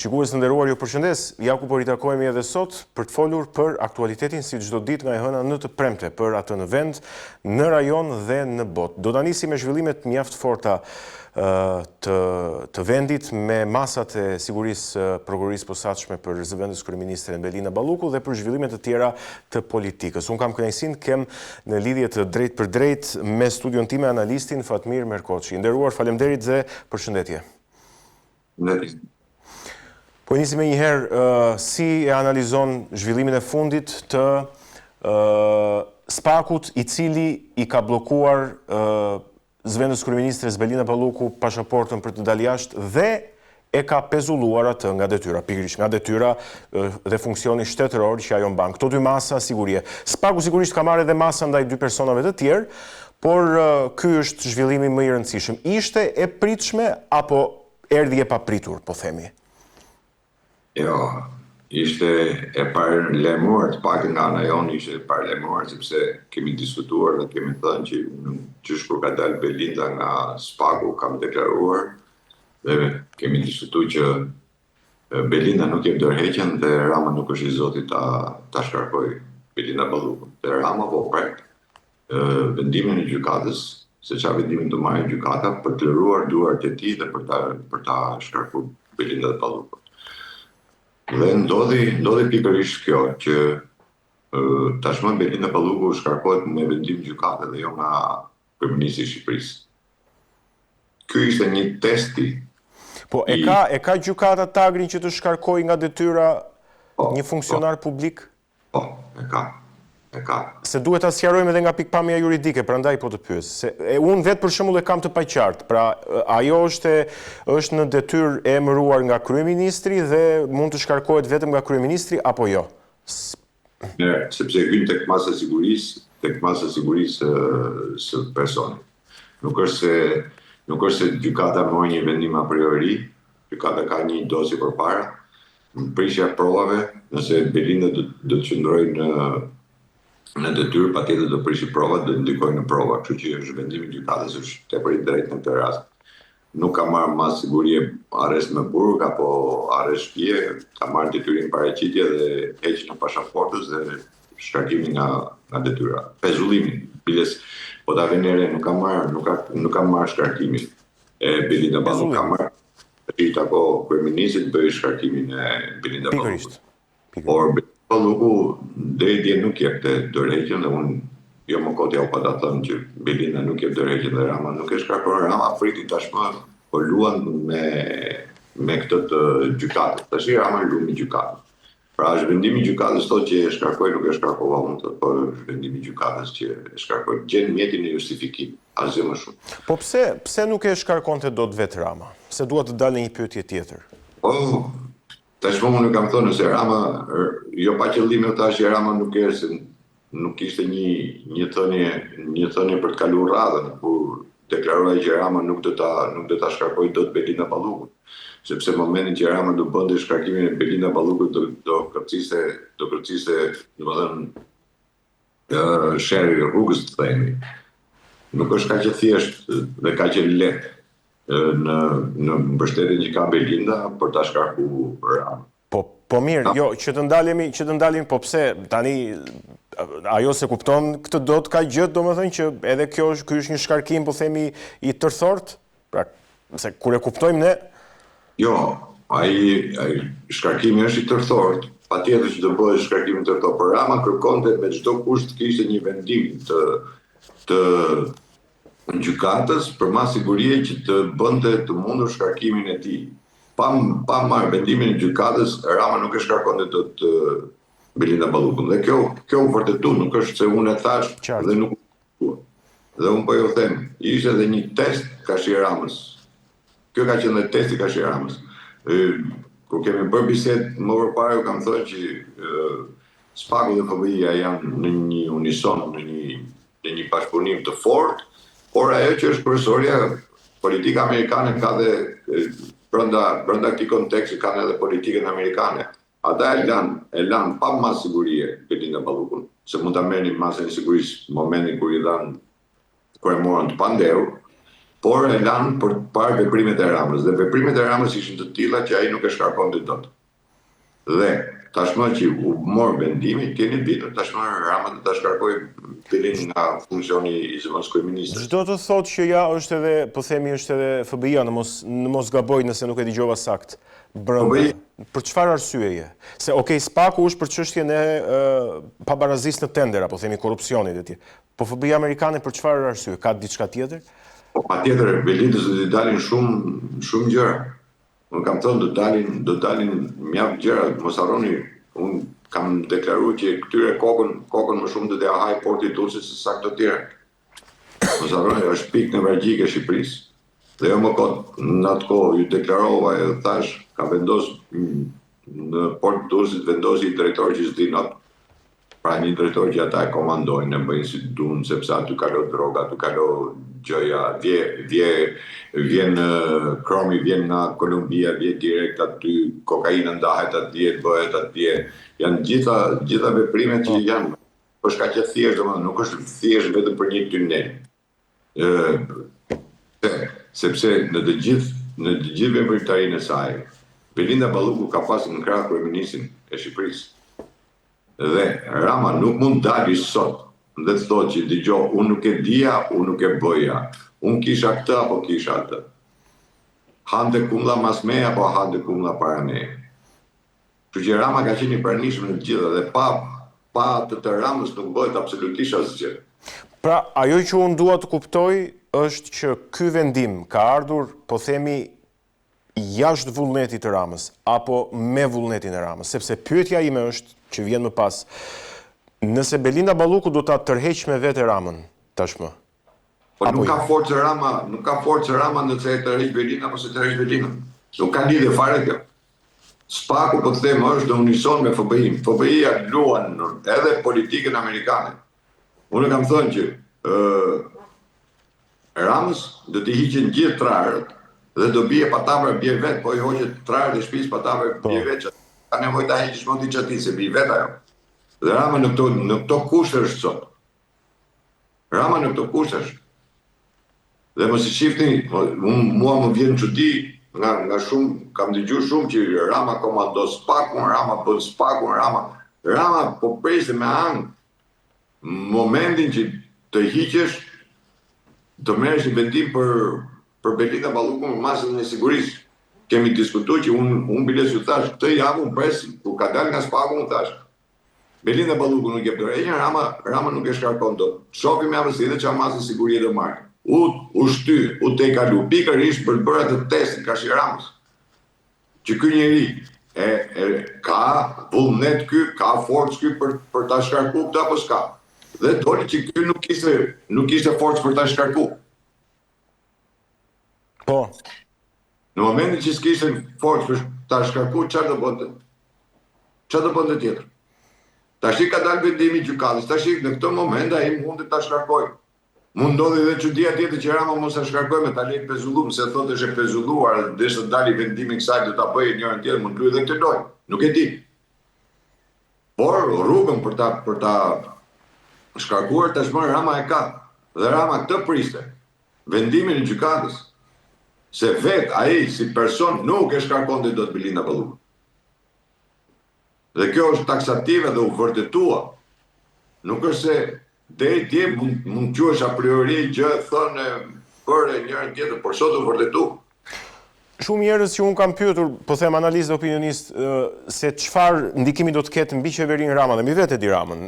Shikues të nderuar, ju përshëndes. Ja ku po ritakojemi edhe sot për të folur për aktualitetin si çdo ditë nga e hëna në të premte, për atë në vend, në rajon dhe në botë. Do ta nisim me zhvillimet mjaft forta të vendit me masat e sigurisë prokurorisë posaçme për zëvendës kryeministren Belina Balluku dhe për zhvillimet të tjera të politikës. Unë kam kënaqësinë kem në lidhje të drejtë për drejtë me studion time analistin Fatmir Merkoçi. Nderuar, faleminderit dhe përshëndetje. Po nisim me njëherë, si e analizon zhvillimin e fundit të SPAK-ut, i cili i ka bllokuar zëvendës kryeministres Belina Balluku pasaportën për të dalë jashtë dhe e ka pezulluar atë nga detyra, pikërisht nga detyra dhe funksioni shtetëror që ajo mban. Këto dy masa sigurie. SPAK-u sigurisht ka marrë edhe masa ndaj dy personave të tjerë, por ky është zhvillimi më i rëndësishëm. Ishte e pritshme apo erdhi e papritur, po themi? Jo, ishte e paralajmëruar, të paktën nga ana jonë ishte e paralajmëruar, sepse kemi diskutuar dhe kemi thënë që qysh kur ka dalë Belinda nga SPAK-u kam deklaruar dhe kemi diskutuar që Belinda nuk jep dorëheqjen dhe Rama nuk është i zotit ta shkarkoj Belina Ballukun. Dhe Rama po pret vendimin e gjykatës, se çfarë vendimin do marrë gjykata për të lëruar duart e tij dhe për ta shkarkuar Belinda Ballukun. Dhe ndodhi pikërisht kjo, që tashmë Belina Balluku shkarkohet me vendim gjykate dhe jo nga kryeministri i Shqipërisë. Ky ishte një testi. Po e ka gjykata tagrin që të shkarkojë nga detyra një funksionar publik? Po, e ka. Se duhet ta sqarojmë edhe nga pikpamja juridike, prandaj po të pyes. Unë vetë për shembull e kam të paqartë. Pra, ajo është në detyrë e emëruar nga kryeministri dhe mund të shkarkohet vetëm nga kryeministri apo jo? Sepse hyn tek masa e sigurisë së personit. Nuk është se gjykata mori një vendim a priori, gjykata ka një dosje përpara, prishja provave, nëse Belinda do të qëndrojë në detyrë, patjetër do prishi provat, do ndikojë në prova, kështu që është vendimi i gjykatës është tepër i drejtë në këtë rast. Nuk ka marrë mas sigurie arrest me burg apo arrest shtëpie, ka marrë detyrim paraqitje dhe heqjen e pasaportës dhe shkarkimin nga detyra. Pezullimin, biles, po ta vjen re nuk ka marrë shkarkimin e Belina Balluku, ka marrë drejt apo kryeministit bëj shkarkimin e Belina Balluku. Por Balluku deri dje nuk jepte dorëheqjen dhe unë jo më kot ja u pata thënë që Belina nuk jep dorëheqjen dhe Rama nuk e shkarkon. Rama friti tashmë po luan me këtë të gjykatës. Tash Rama luan me gjykatën. Pra është vendimi i gjykatës thotë që e shkarkoi, nuk e shkarkova unë, po është vendimi i gjykatës që e shkarkoi. Gjen mjetin e justifikimit, asgjë më shumë. Po pse nuk e shkarkonte dot vetë Rama? Pse duhet të dalë një pyetje tjetër? Tashmë unë kam thënë se Rama, jo pa qëllime thash që Rama nuk ishte një thënie për të kaluar radhën, kur deklaroi që Rama nuk do ta shkarkojë dot Belina Ballukun, sepse në momentin që Rama do bënte shkarkimin e Belina Ballukut do kërciste, domethënë sheri rrugës të themi. Nuk është kaq e thjeshtë dhe kaq e lehtë në mbështetjen që ka Belinda për ta shkarkuar Rama. Po mirë, jo, që të ndalemi, po pse tani ajo se kupton këtë dot ka gjë, domethënë që edhe ky është një shkarkim, po themi, i tërthort, pra se kur e kuptojmë ne. Jo, ai shkarkimi është i tërthort, patjetër që do bëhet shkarkim i tërthort, por Rama kërkonte me çdo kusht të kishte një vendim të gjykatës për mas sigurie që të bënte të mundur shkarkimin e tij. Pa marrë vendimin e gjykatës, Rama nuk e shkarkonte dot Belina Ballukun. Dhe kjo u vërtetu, nuk është se unë e thash dhe nuk u. Dhe unë po ju them, ishte edhe një test Kashi Ramës. Kjo ka qenë testi Kashi Ramës. Kur kemi bërë bisedë më përpara, ju kam thënë që SPAK-u dhe FBI-ja janë në një unison, në një bashkëpunim të fortë, por ajo që është kryesorja, politika amerikane ka dhe brenda këtij konteksti kanë edhe politikën amerikane. Ata e lanë pa mas sigurie Belina Ballukun, se mund ta merrnin masën e sigurisë në momentin kur e morën të pandehur, por e lanë për të parë veprimet e Ramës. Dhe veprimet e Ramës ishin të tilla që ai nuk e shkarkonte dot. Dhe tashmë që u mor vendimi, keni ditur tashmë Rama do ta shkarkojë Bilin nga funksioni i zëvendës kryeministrit. Çdo të thotë që ja është edhe, po themi, është edhe FBI-a, në mos gaboj nëse nuk e dëgjova sakt. Brenda. Për çfarë arsyeje? Se Spaku është për çështjen e pabarazisë në tender, apo themi korrupsionit e tij. Po FBI amerikane për çfarë arsye? Ka diçka tjetër? Po patjetër, Belindës do të dalin shumë gjëra. Unë kam thënë do dalin mjaft gjëra, mos harroni, unë kam deklaruar që këtyre kokën më shumë do t'ia haj porti i Durrësit se sa këto tjera. Mos harroni, është pikë nevralgjike e Shqipërisë. Dhe jo më kot, në atë kohë ju deklarova edhe thash, ka vendos në port të Durrësit vendosi drejtori që s'di not. Pra një drejtor që ata e komandojnë, e bëjnë si dunë, sepse aty kalo droga, aty kalo gjëja, vjen kromi, vjen nga Kolumbia, vjen direkt aty, kokaina ndahet atje, bëhet atje. Janë gjitha veprimet që janë, është ka që thjesht, domethënë, nuk është thjesht vetëm për një tunel. Sepse në të gjithë veprimtarinë e saj, Belinda Balluku ka pasur në krah kryeministrin e Shqipërisë. Dhe Rama nuk mund dali sot dhe të thotë që dëgjoj, unë nuk e dija, unë nuk e bëja, unë kisha këtë apo kisha atë. Hante kumlla mas meja apo hante kumlla para meja. Kështu që Rama ka qenë i pranishëm në të gjitha dhe pa të Ramës nuk bëhet absolutisht asgjë. Pra, ajo që unë dua të kuptoj është që ky vendim ka ardhur, po themi, jashtë vullnetit të Ramës, apo me vullnetin e Ramës, sepse pyetja ime është, që vjen më pas, nëse Belinda Balluku do ta tërheq me vete Ramën, tashmë. Po nuk ka forcë Rama nëse e tërheq Belinda apo se tërheq Belinda. Nuk ka lidhje fare kjo. Spaku, po të them, është në unison me FBI-n. FBI-ja luan edhe politikën amerikane. Unë kam thënë që Ramës do t'i hiqen gjithë trarët dhe do bie patavër bie vetë, po i hoqet trarët e shtëpisë patavër bie vetë. Ka nevojë ta heqësh mund t'i çati se bie vetë ajo. Dhe Rama në këto kushte është sot. Rama në këto kushte është. Dhe mos i shifni, mua më vjen çudi nga shumë, kam dëgjuar shumë që Rama komando Spakun, Rama bën Spakun, Rama po priste me anë momentin që të hiqesh, të merresh një vendim për Belinda Balluku në masën e sigurisë. Kemi diskutuar që unë biles ju thash, këtë javë unë pres, kur ka dalë nga Spaku unë thash, Belinda Balluku nuk jep dorë, Rama nuk e shkarkon dot. Shohim javën si dhe çfarë masë sigurie do marrë. U shty, u te kalu, pikërisht për të bërë atë testin ka Ramës. Që ky njeri ka vullnet ky, ka forcë ky për ta shkarkuar këtë apo s'ka. Dhe doli që ky nuk kishte forcë për ta shkarkuar. Po. Në momentin që s'kishte forcë për ta shkarkuar, çfarë do bënte? Çfarë do bënte tjetër? Tash ka dalë vendimi i gjykatës, tash në këtë moment ai mund të ta shkarkojë. Mund ndodhi edhe çudia tjetër që Rama mos e shkarkojë me ta lejë pezulluar, se thotë është e pezulluar, desha dali vendimi i kësaj do ta bëjë njërin tjetër, mund luajë edhe këtë lojë. Nuk e di. Por rrugën për ta shkarkuar tashmë Rama e ka. Dhe Rama këtë priste. Vendimin e gjykatës. Se vetë ai si person nuk e shkarkonte dot Belinda Balluku. Dhe kjo është taksative dhe u vërtetua. Nuk është se deri dje mund quhesh a priori gjë thonë për njërin tjetër, por sot u vërtetu. Shumë njerëz që unë kam pyetur, po them analistë dhe opinionistë, se çfarë ndikimi do të ketë mbi qeverinë Rama dhe mbi vetë Edi Ramën.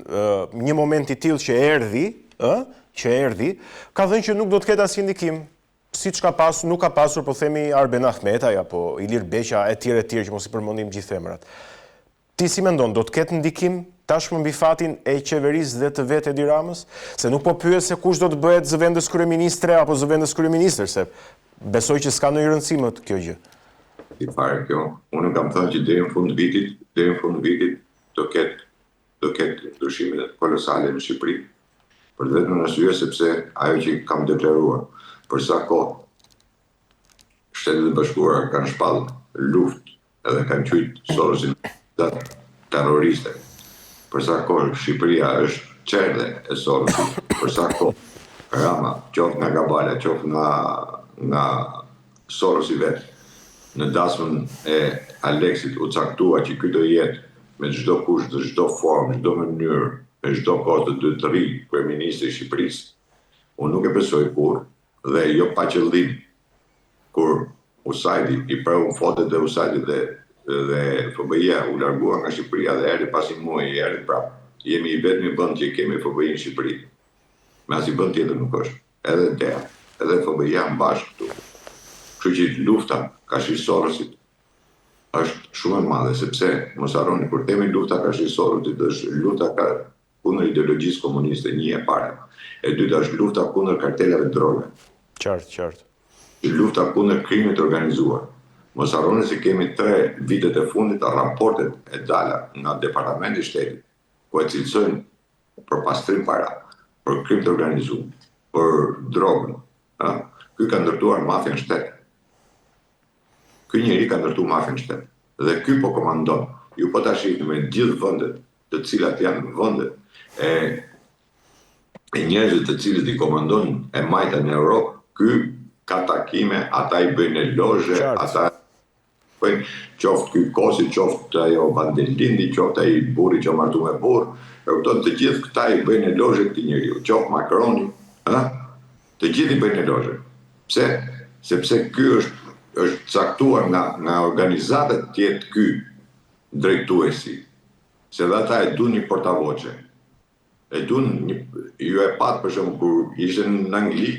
Një moment i tillë që erdhi, ka thënë që nuk do të ketë asnjë ndikim. Siç ka pasur, nuk ka pasur, po themi Arben Ahmetaj apo Ilir Beqa e tjerë që mos i përmendim gjithë femrat. Ti si mendon, do të ketë ndikim tashmë mbi fatin e qeverisë dhe të vetë Edi Ramës? Se nuk po pyet se kush do të bëhet zëvendës kryeministre apo zëvendës kryeministër, se besoj që s'ka ndonjë rëndësi më kjo gjë. I fare kjo, unë kam thënë që deri në fund vitit do ketë ndryshime kolosale në Shqipëri. Për vetëm arsye sepse ajo që kam deklaruar, për sa kohë Shtetet e Bashkuara kanë shpallur luftë edhe kanë qujtë Sorosin terroriste. Për sa kohë Shqipëria është qerdhe e Sorosit, për sa kohë Rama, qoftë nga Gabala, qoftë nga nga Soros i vetë. Në dasmën e Aleksit u caktua që ky do jetë me çdo kush, në çdo formë, çdo mënyrë, me çdo kohë të të ri kryeministri i Shqipërisë. Unë nuk e besoj kurrë dhe jo pa qëllim kur Usajdi i preu fotet dhe Usajdi dhe FBI-a u largua nga Shqipëria dhe erdhi pas një muaji, erdhi prapë. Jemi i vetmi vend që kemi FBI në Shqipëri. Me asnjë vend tjetër nuk është. Edhe DEA, edhe FBI-a bashkë këtu. Kështu që lufta kashri Sorosit është shumë e madhe, sepse mos harroni kur themi lufta kashri Sorosit është lufta kundër ideologjisë komuniste, një e para. E dyta është lufta kundër kartelave droge. Qartë. Lufta kundër krimit organizuar. Mos harroni se kemi 3 vitet e fundit të raportet e dala nga Departamenti i Shtetit, ku e cilësojnë për pastrim para, për krim të organizuar, për drogën. Ky ka ndërtuar mafia në shtet. Ky njeri ka ndërtuar mafia në shtet. Dhe ky po komandon. Ju po ta shihni me gjithë vendet, të cilat janë vendet e njerëzit të cilët i komandon e majta në Europë, ky ka takime, ata i bëjnë lozhe, ata bëjnë qoftë ky Kosi, qoftë ajo Vandelindi, qoftë ai burri që martu me burr, të gjithë këta i bëjnë lozhe këtij njeriu, qoftë Macroni, të gjithë i bëjnë lozhe. Pse? Sepse ky është caktuar nga organizatat të jetë ky drejtuesi. Se dhe ata e duan një portavoce. E duan ju e pat për shembull kur ishte në Angli,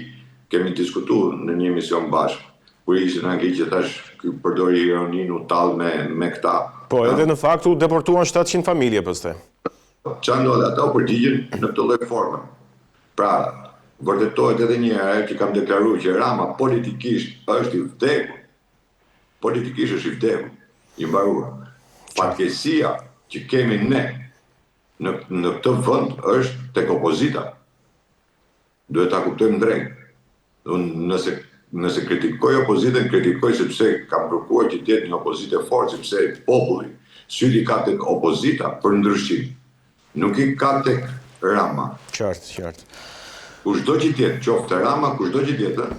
kemi diskutuar në një emision bashkë, kur ishte në Angli që thash ky përdori ironinë u tall me këta. Po, edhe në fakt u deportuan 700 familje pastaj. Çfarë ndodhi? Ata u përgjigjen në këtë lloj forme. Pra, vërtetohet edhe një herë që kam deklaruar që Rama politikisht është i vdekur. Politikisht është i vdekur, i mbaruar. Fatkeqësia që kemi ne në këtë vend është tek opozita. Duhet ta kuptojmë drejt. Nëse kritikoj opozitën, kritikoj sepse kam kërkuar që të jetë një opozitë e fortë, sepse populli syri ka tek opozita për ndryshim. Nuk i ka tek Rama. Qartë. Kushdo që tjetë, qoftë Rama, kushdo që tjetë,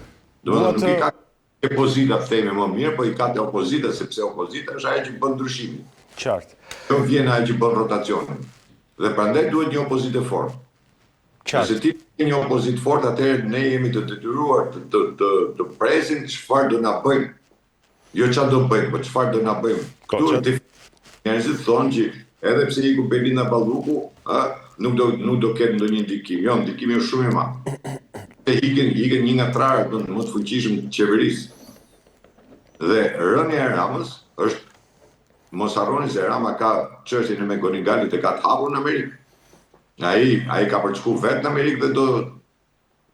nuk i ka te opozita, themi më mirë, po i ka te opozita, sepse opozita është ajo që bën ndryshimin. Qartë. Nuk vjen ajo që bën rotacionin. Dhe prandaj duhet një opozitë e fortë. Nëse ti ke një opozitë fortë, atëherë ne jemi të detyruar të presim çfarë do na bëjmë. Jo çfarë do bëjmë, po çfarë do na bëjmë. Këtu njerëzit thonë që edhe pse iku Belinda Balluku, nuk do ketë ndonjë ndikim. Jo, ndikimi është shumë i madh. Iken një nga trarët më të fuqishëm të qeverisë. Dhe rënja e Ramës është, mos harroni se Rama ka çështjen e Megonigalit e ka të hapur në Amerikë. Ai ka përçku vetë në Amerikë dhe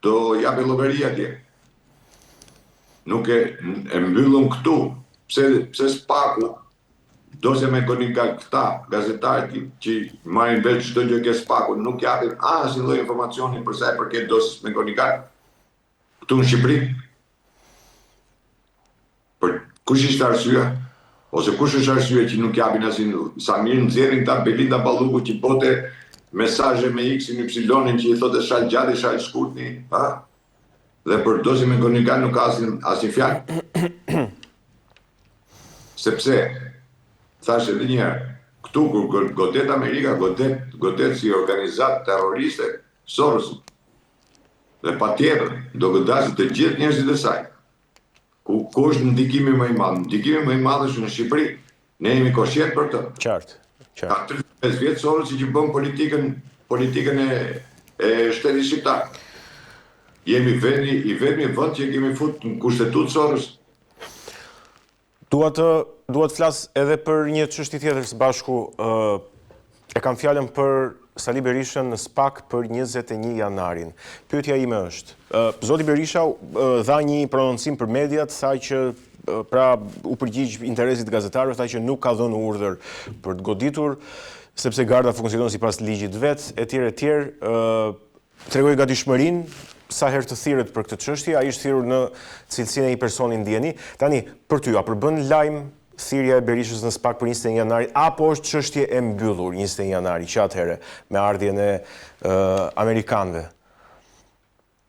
do japi llogari atje. Nuk e mbyllën këtu. Pse s'paku dosja me Gonigal këta gazetarët që marrin vetë çdo gjë ke s'paku, nuk japin asnjë lloj informacioni për sa i përket dosjes me Gonigal. Këtu në Shqipëri. Për kush ishte arsyeja? Ose kush është arsyeja që nuk japin asnjë, sa mirë nxjerrin ta Belinda Balluku që bote mesazhe me X-in, Y-in që i thotë shal gjatë, shal shkurtni, dhe për dosjen me Gonigal nuk ka asnjë fjalë. Sepse thash edhe një herë, këtu kur godet Amerika, godet si organizatë terroriste Soros. Dhe patjetër do godasin të gjithë njerëzit e saj. Ku është ndikimi më i madh? Ndikimi më i madh është në Shqipëri. Ne jemi koshient për këtë. Qartë. Ka 35 vjetë Sorosi që bën politikën e shtetit shqiptar. Jemi i vetmi vend që kemi fut në kushtetutë Soros. Dua të flas edhe për një çështje tjetër së bashku. E kam fjalën për Sali Berishën në SPAK për 21 janarin. Pyetja ime është, zoti Berisha dha një prononcim për mediat, tha që pra u përgjigj interesit gazetarëve, tha që nuk ka dhënë urdhër për të goditur, sepse garda funksionon sipas ligjit vet, etj. Tregoi gatishmërinë sa herë të thirret për këtë çështje, ai është thirrur në cilësinë e një personi ndjeni. Tani, për ty, a përbën lajm thirrja e Berishës në SPAK për 21 janarit, apo është çështje e mbyllur 21 janari, që atëherë me ardhjen e amerikanëve?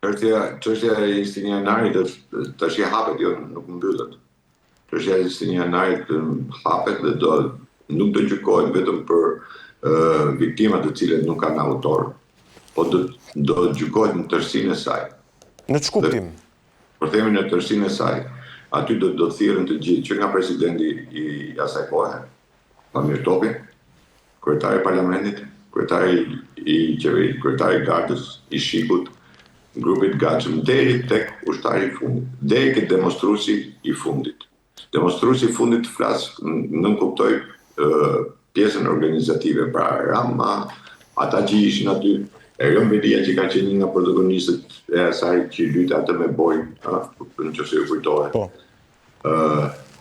Çështja e Justinianarit tash i hapet, jo nuk mbyllet. Çështja e Justinianarit hapet dhe nuk do gjykohet vetëm për viktimat të cilët nuk kanë autor, po do gjykohet në tërësinë e saj. Në ç'kuptim? Për themi në tërësinë e saj, aty do thirrën të gjithë, që nga presidenti i asaj kohe, Pamir Topi, kryetari i parlamentit, kryetari i qeverisë, kryetari i gardës, i shikut, grupit gatshëm, deri tek ushtari i fundit, deri ke demonstruesi i fundit. Demonstruesi i fundit flas, nuk kuptoj pjesën organizative, pra Rama, ata që ishin aty, Erion Belia që ka qenë një nga protagonistët e asaj që lyte atë me bojë, nëse ju kujtohet.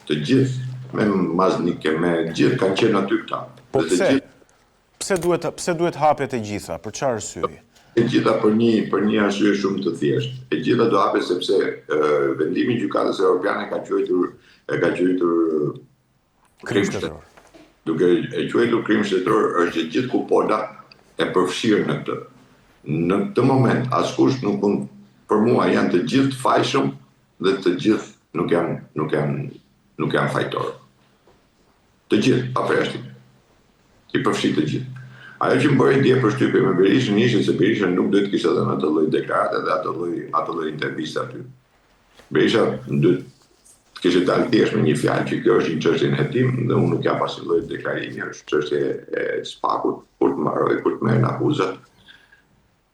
Të gjithë, me Maznike, me gjithë kanë qenë aty këta. Po pse duhet hapet e gjitha? Për çfarë arsye? E gjitha për një arsye shumë të thjeshtë. E gjitha do hapet sepse vendimi i Gjykatës Evropiane ka quajtur krim shtetror. Duke e quajtur krim shtetror është që gjithë kupola e përfshirë në këtë. Në këtë moment askush nuk mund, për mua janë të gjithë fajshëm dhe të gjithë nuk janë fajtorë. Të gjithë, pa përjashtim. I përfshi të gjithë. Ajo që më bëri ndje përshtypje me Berishën ishte se Berisha nuk duhet kishte dhënë atë lloj deklarate dhe atë lloj interviste aty. Berisha duhet të kishte dalë thjesht me një fjalë që kjo është një çështje në hetim dhe unë nuk jam asnjë lloj deklarimi, është çështje e spakut kur të mbaroj, kur të merren akuzat.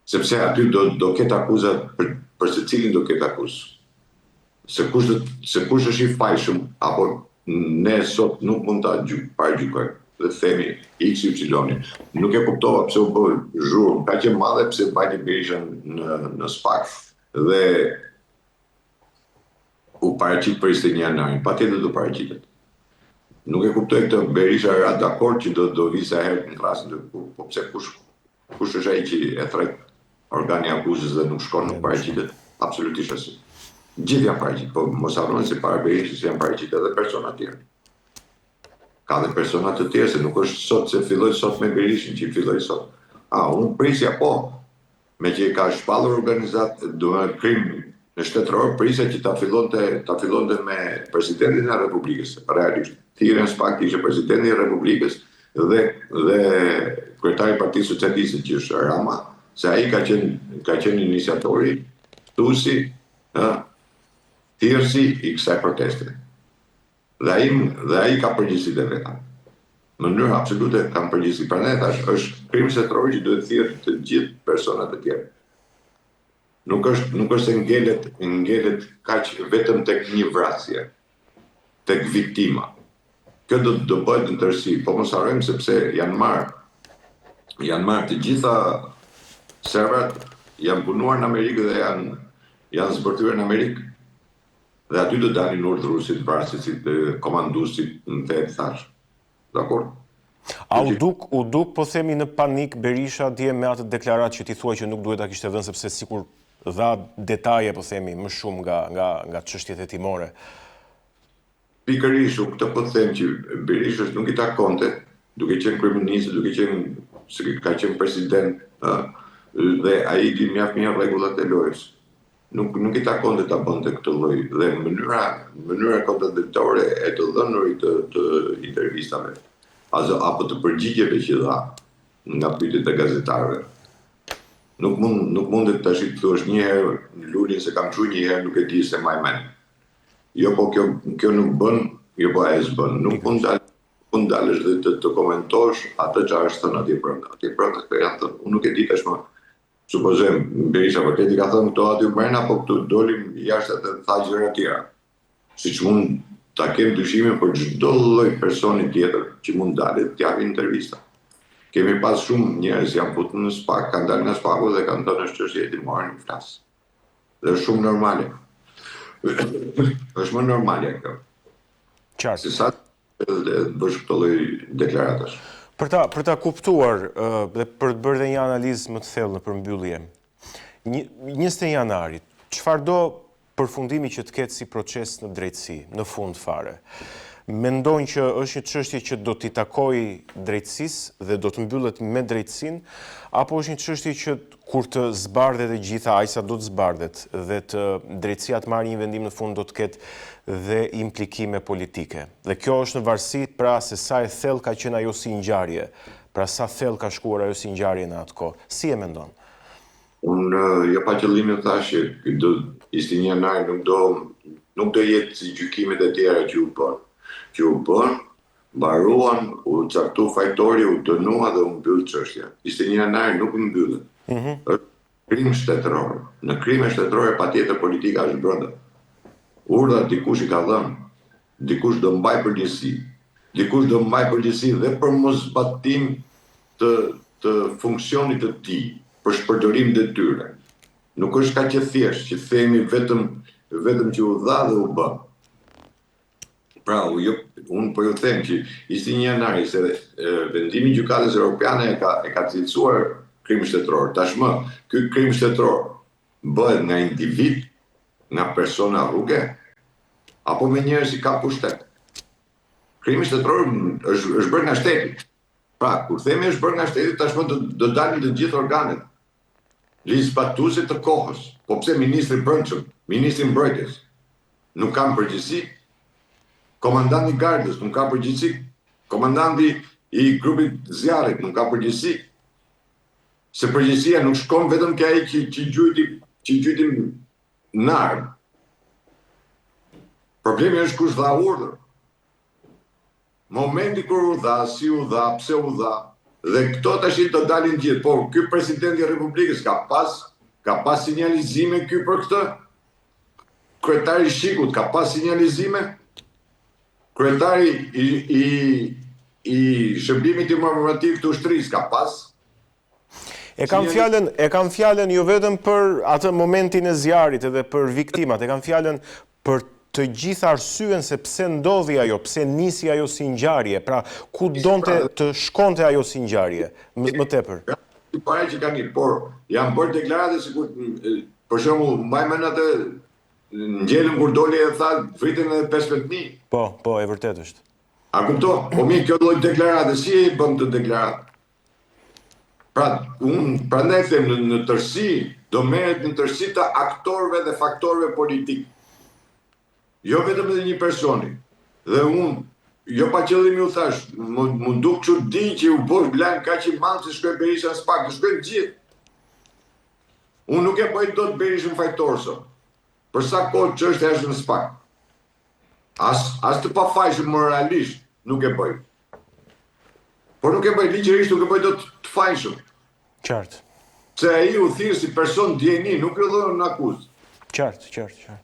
Sepse aty do ketë akuzat për secilin do ketë akuzë. Se kush është i fajshëm apo ne sot nuk mund ta parajgjykojmë. Dhe themi XY. Nuk e kuptova pse u bë zhurmë kaq e madhe pse vajti Berisha në SPAK dhe u paraqit për Justinianarin. Patjetër do paraqitet. Nuk e kuptoj këtë, Berisha era dakord që do vi sa herë në rastin po pse kush është ai që e thret organi akuzës dhe nuk shkon nuk paraqitet? Absolutisht asnjë. Gjithë janë paraqitur, po mos harroni se para Berishës janë paraqitur edhe persona të tjerë. Ka dhe persona të tjerë, se nuk është sot se filloj sot me Berishën që i filloj sot. Unë prisja po, me që ka shpallur organizat, krim në shtetëror, prisja që ta fillonte me presidentin e Republikës, realisht. Thirrën SPAK ishte presidenti i Republikës dhe kryetari i Partisë Socialiste që është Rama, se ai ka qenë iniciatori, thusi, thirrsi i kësaj proteste. Dhe ai ka përgjegjësitë e veta. Në mënyrë absolute kanë përgjegjësi. Prandaj thash, është krim shtetëror që duhet thirrë të gjithë personat e tjerë. Nuk është se ngelet kaq vetëm tek një vrasje, tek viktima. Kjo do bëhet në tërësi, po mos harrojmë sepse janë marrë të gjitha serverat, janë punuar në Amerikë dhe janë zbërthyer në Amerikë. Dhe aty do dalin urdhëruesit, vrasësit, komanduesit në tet thash. Dakor? A u duk po themi në panik Berisha dje me atë deklaratë që ti thua që nuk duhet ta kishte dhënë sepse sikur dha detaje po themi më shumë nga çështjet hetimore. Pikërisht, këtë po them që Berishës nuk i takonte, duke qenë kryeminist, duke qenë se ka qenë president, dhe ai di mjaft mirë rregullat e lojës. Nuk i takonte ta bënte këtë lloj dhe mënyra kontradiktorë e të dhënurit të intervistave apo të përgjigjeve që dha nga pyetjet e gazetarëve. Nuk mundet tash të thuash një herë në Lulin se kam thënë një herë nuk e di se më mend. Jo, po kjo nuk bën, jo po ai s'bën. Nuk mund dalësh dhe të komentosh atë çfarë është thënë atje brenda. Atje brenda këtë janë thënë. Unë nuk e di tashmë. Supozojmë, Berisha vërtet i ka thënë këto aty brenda, po këtu dolim jashtë atë tha gjëra tjera. Siç mund ta kem dyshimin për çdo lloj personi tjetër që mund dalet të japë intervista. Kemi pas shumë njerëz janë futur në SPAK, kanë dalë nga SPAK-u dhe kanë thënë është çështje hetimore nuk flas. Dhe është shumë normale. Është më normale kjo. Qartë. Se sa të bësh këto lloj deklaratash. Për ta kuptuar dhe për të bërë dhe një analizë më të thellë në përmbyllje, 20 janarit, çfarëdo përfundimi që të ketë si proces në drejtësi, në fund fare, mendojnë që është një çështje që do t'i takojë drejtësisë dhe do të mbyllet me drejtësinë, apo është një çështje që kur të zbardhet e gjitha, aq sa do të zbardhet dhe të drejtësia të marrë një vendim në fund do të ketë dhe implikime politike. Dhe kjo është në varësi pra se sa e thellë ka qenë ajo si ngjarje, pra sa thellë ka shkuar ajo si ngjarje në atë kohë. Si e mendon? Unë jo pa qëllimin thash që Isti Janari nuk do jetë si gjykimet e tjera që u bën, mbaruan, u caktu fajtori, u dënua dhe u mbyll çështja. Isti Janari nuk mbyllet. Është krim shtetëror. Në krime shtetërore patjetër politika është brenda. Urdha dikush i ka dhënë, dikush do mbaj përgjegjësi. Dikush do mbaj përgjegjësi dhe për moszbatim të funksionit të tij, për shpërdorim detyre. Nuk është kaq e thjeshtë që themi vetëm që u dha dhe u bë. Pra, unë po ju them që ishte një Janari se vendimi i Gjykatës Evropiane e ka cilësuar krim shtetëror. Tashmë, ky krim shtetëror bëhet nga individ, nga persona rruge, apo me njerëz që ka pushtet. Krimi shtetëror është bërë nga shteti. Pra, kur themi është bërë nga shteti, tashmë do dalin të gjithë organet. Ligjzbatuese të kohës. Po pse ministri i Brendshëm, ministri i Mbrojtjes nuk kanë përgjegjësi? Komandanti i Gardës nuk ka përgjegjësi? Komandanti i grupit zjarrit nuk ka përgjegjësi? Se përgjegjësia nuk shkon vetëm ke ai që gjyti në armë. Problemi është kush dha urdhër. Momenti kur u dha, si u dha, pse u dha, dhe këto tash do dalin gjithë. Po, ky presidenti i Republikës ka pas sinjalizime ky për këtë? Kryetari i Shikut ka pas sinjalizime? Kryetari i shërbimit informativ të ushtrisë ka pas? E kam fjalën jo vetëm për atë momentin e zjarrit edhe për viktimat, e kam fjalën për të gjithë arsyen se pse ndodhi ajo, pse nisi ajo si ngjarje, pra ku donte të shkonte ajo si ngjarje, më tepër. Si para që kanë një, por janë bërë deklarate sikur, për shembull, mbaj mend atë ngjelën kur doli e tha vritën edhe 15.000. Po, e vërtet është. A kupton? Po mirë, kjo lloj deklarate, si e bën këtë deklaratë? Pra, unë prandaj them në tërësi, do merret në tërësi të aktorëve dhe faktorëve politikë. Jo vetëm edhe një personi. Dhe unë, jo pa qëllim ju thash, më duk çudi që u bë blan kaq i madh se shkoi Berisha në SPAK, shkojnë gjithë. Unë nuk e bëj dot Berishën fajtor sot. Për sa kohë çështja është në SPAK. As të pafajshëm moralisht nuk e bëj. Por nuk e bëj ligjërisht, nuk e bëj dot të fajshëm. Qartë. Se ai u thirr si person djeni, nuk e dhënë në akuzë. Qartë.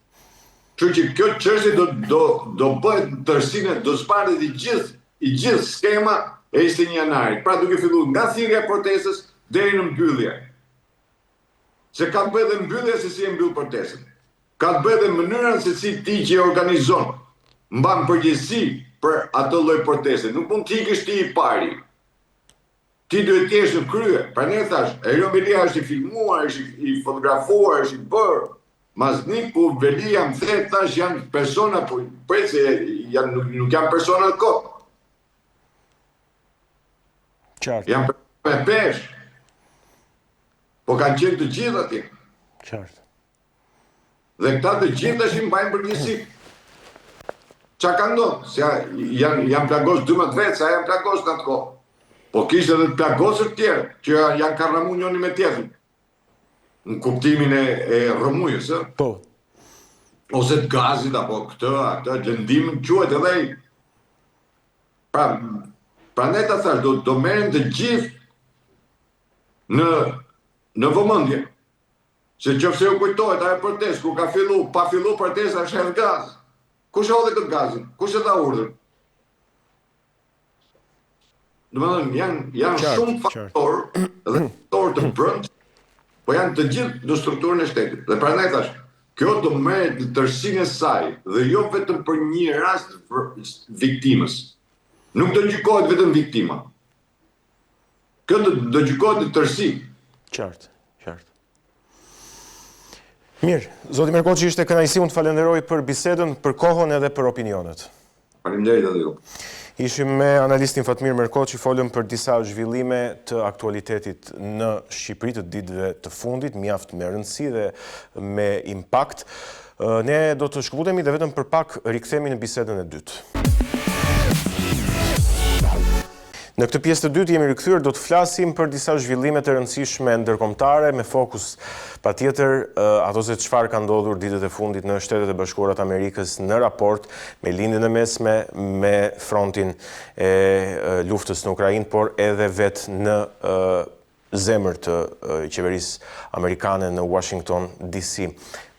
Kështu që kjo çështje do bëhet në tërësinë, do zbardhet i gjithë skema e Isti Janarit. Pra duke filluar nga thirrja e protestës deri në mbyllje. Se ka të bëjë dhe mbyllja se si e mbyll protestën. Ka të bëjë dhe mënyrën se si ti që e organizon mban përgjegjësi për atë lloj proteste. Nuk mund të ikësh ti i pari. Ti duhet të jesh në krye. Pra ne thash, Erion Velia është i filmuar, është i fotografuar, është i bërë. Maznik, po Velia më the, thash janë persona, po prese nuk janë persona të kot. Qartë. Janë persona me pesh. Po kanë qenë të gjithë atje. Qartë. Dhe këta të gjithë tash i mbajnë përgjegjësi. Çka ka ndodhur? Se janë plagos 12 vetë, sa janë plagos në atë kohë. Po kishte edhe plagosë të tjerë, që janë karramu njëri me tjetrin. Në kuptimin e rrëmujës, ë? Po. Ose të gazit, apo këtë, lëndimin quhet edhe ai. Pra ne ta thash, do merren të gjithë në vëmendje. Se qofse u kujtohet ajo protestë, ku ka pa fillu protesta është hedh gaz. Kush e hodhi këtë gazin? Kush e dha urdhën? Domethënë janë shumë faktorë dhe faktorë të brendshëm, po janë të gjithë në strukturën e shtetit. Dhe prandaj thash, kjo do merret në tërësinë e saj dhe jo vetëm për një rast viktimës. Nuk do gjykohet vetëm viktima. Kjo do gjykohet në tërësi. Qartë. Mirë, zoti Merkoçi, ishte kënaqësi unë të falenderoj për bisedën, për kohën edhe për opinionet. Faleminderit edhe ju. Ishim me analistin Fatmir Merkoçi, folëm për disa zhvillime të aktualitetit në Shqipëri të ditëve të fundit, mjaft me rëndësi dhe me impakt. Ne do të shkëputemi dhe vetëm për pak rikthehemi në bisedën e dytë. Në këtë pjesë të dytë jemi rikthyer, do të flasim për disa zhvillime të rëndësishme ndërkombëtare me fokus patjetër ato se çfarë ka ndodhur ditët e fundit në Shtetet e Bashkuara të Amerikës në raport me lindjen e mesme me frontin e luftës në Ukrainë, por edhe vetë në zemër të qeverisë amerikane në Washington DC.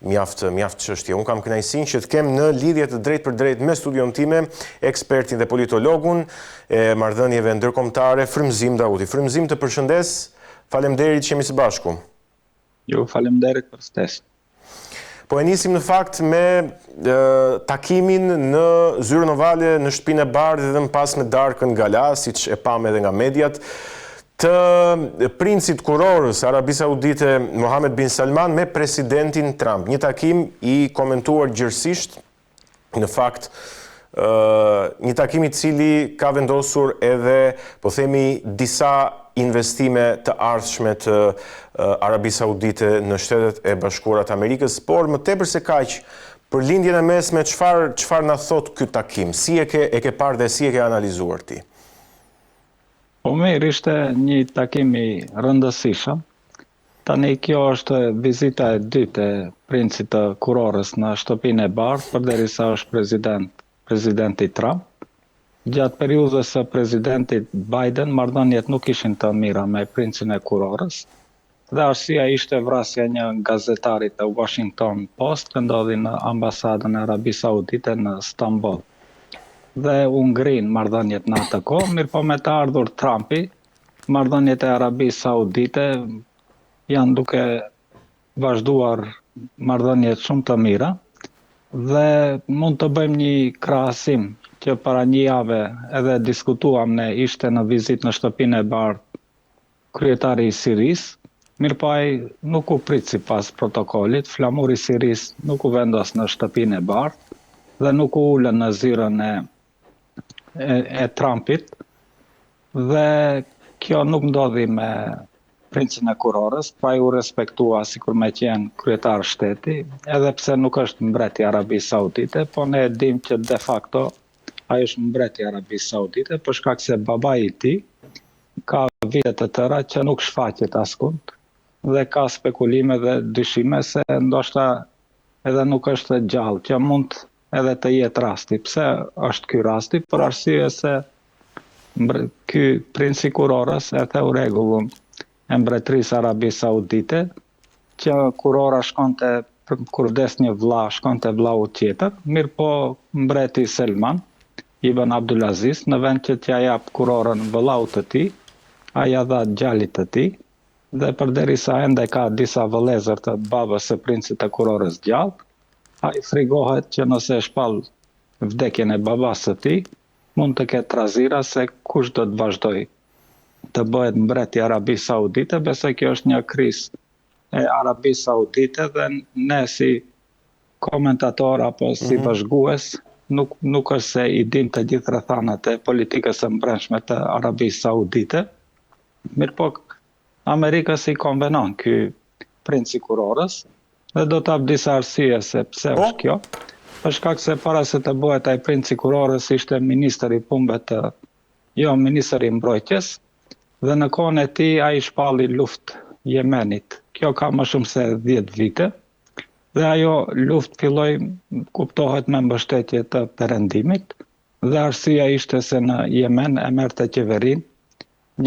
Mjaft çështje. Unë kam kënaqësinë që të kem në lidhje të drejtë për drejtë me studion time ekspertin dhe politologun e marrëdhënieve ndërkombëtare Frymëzim Dauti. Frymëzim, të përshëndes. Faleminderit që jemi së bashku. Jo, faleminderit për ftesën. Po e nisim në fakt me takimin në Zyrën Ovale në Shtëpinë e Bardhë dhe më pas me darkën gala, siç e pam edhe nga mediat, të princit kurorës Arabi Saudite Mohammed bin Salman me presidentin Trump. Një takim i komentuar gjërësisht, në fakt një takim i cili ka vendosur edhe, po themi, disa investime të ardhshme të Arabi Saudite në Shtetet e Bashkuara të Amerikës, por më tepër se kaq, për lindjen e mesme, çfarë na thot ky takim? Si e ke parë dhe si e ke analizuar ti? Po mirë, ishte një takim i rëndësishëm. Tani kjo është vizita e dytë e princit të kurorës në Shtëpinë e Bardhë, përderisa është presidenti Trump. Gjatë periudhës së presidentit Biden, marrëdhëniet nuk ishin të mira me princin e kurorës. Dhe arsyeja ishte vrasja një gazetari të Washington Post që ndodhi në ambasadën e Arabisë Saudite në Stamboll. Dhe u ngrin marrëdhëniet në atë kohë, mirë po me të ardhur Trumpi, marrëdhëniet e Arabisë Saudite janë duke vazhduar marrëdhëniet shumë të mira dhe mund të bëjmë një krahasim që para një jave edhe diskutuam ne, ishte në vizitë në Shtëpinë e Bardhë kryetari i Sirisë, mirë po ai nuk u prit sipas protokollit, flamuri i Sirisë nuk u vendos në Shtëpinë e Bardhë dhe nuk u ulën në zyrën e Trumpit, dhe kjo nuk ndodhi me princin e kurorës, pa ju respektua sikur me qenë kryetar shteti, edhe pse nuk është mbreti i Arabisë Saudite, po ne dim që de facto ai është mbreti i Arabisë Saudite, për shkak se babai i tij ka vite të tëra që nuk shfaqet askund dhe ka spekulime dhe dyshime se ndoshta edhe nuk është gjallë, që mund edhe të jetë rasti. Pse është ky rasti? Për arsye se ky princi kurorës e theu rregullun e mbretërisë Arabisë Saudite, që kurora shkonte, kur vdes një vlla, shkonte vllau tjetër, mirë po mbreti Selman Ibn Abdulaziz, në vend që t'ja jap kurorën vëllaut të tij, ai ja dha djalit të tij, dhe përderisa ende ka disa vëllezër të babës së princit të kurorës gjallë, ai frigohet që nëse shpall vdekjen e babas së tij, mund të ketë trazira se kush do të vazhdoj të bëhet mbreti i Arabisë Saudite. Besoj kjo është një krizë e Arabisë Saudite dhe ne si komentator apo si vazhgues nuk është se i dim të gjithë rrethanat e politikës së brendshme të Arabisë Saudite. Mirë po, Amerikës i konvenon ky princi kurorës, dhe do të hap disa arsye se pse është kjo. Për shkak se para se të bëhet ai princi kurorës ishte ministri i punëve ministri i mbrojtjes, dhe në kohën e tij ai shpalli luftë Jemenit. Kjo ka më shumë se 10 vite. Dhe ajo luftë filloi, kuptohet, me mbështetje të Perëndimit, dhe arsyeja ishte se në Yemen e merrte qeverinë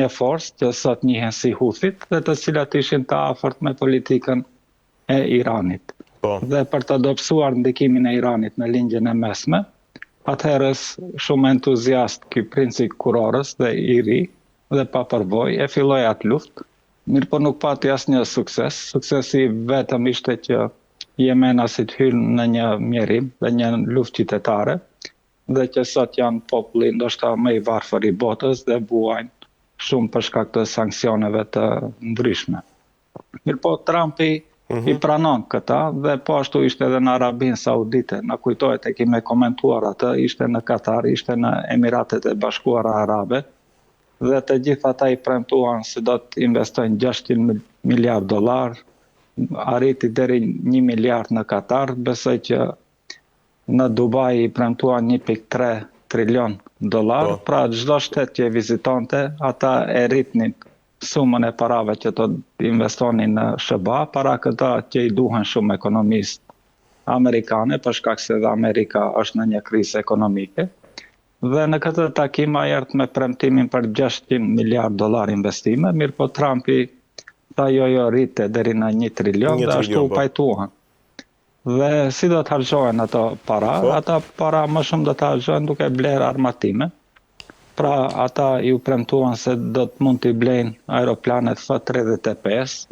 një forcë që sot njihen si Huthit dhe të cilat ishin të afërt me politikën e Iranit. Dhe për të dobësuar ndikimin e Iranit në lindjen e mesme, atëherës shumë entuziast ky princi kurorës dhe i ri dhe pa përvojë e filloi atë luftë, mirë po nuk pati asnjë sukses. Suksesi vetëm ishte që jemenasit hynë në një mjerim dhe një luftë qytetare, dhe që sot janë populli ndoshta më i varfër i botës dhe buajnë shumë për shkak të sanksioneve të ndryshme. Mirë po, Trumpi i pranon këta dhe po ashtu ishte edhe në Arabinë Saudite. Na kujtohet e kime komentuar atë, ishte në Katar, ishte në Emiratet e Bashkuara Arabe dhe të gjithë ata i premtuan se do të investojnë $600 miliard, arriti deri 1 miliard në Katar, besoj që në Dubai i premtuan 1.3 trilion dollar, pra çdo shtet që e vizitonte, ata e rritnin sumën e parave që të investonin në SBA, para këta që i duhen shumë ekonomistë amerikane, për shkak se dhe Amerika është në një krizë ekonomike. Dhe në këtë takim ai erdhi me premtimin për $600 miliard investime, mirë po Trumpi tha jo rrite deri në 1 trilion dhe ashtu u pajtuan. Dhe si do të harxhohen ato para? Ata para më shumë do të harxhohen duke bler armatime. Pra ata ju premtuan se do të mund t'i blejnë aeroplanet F-35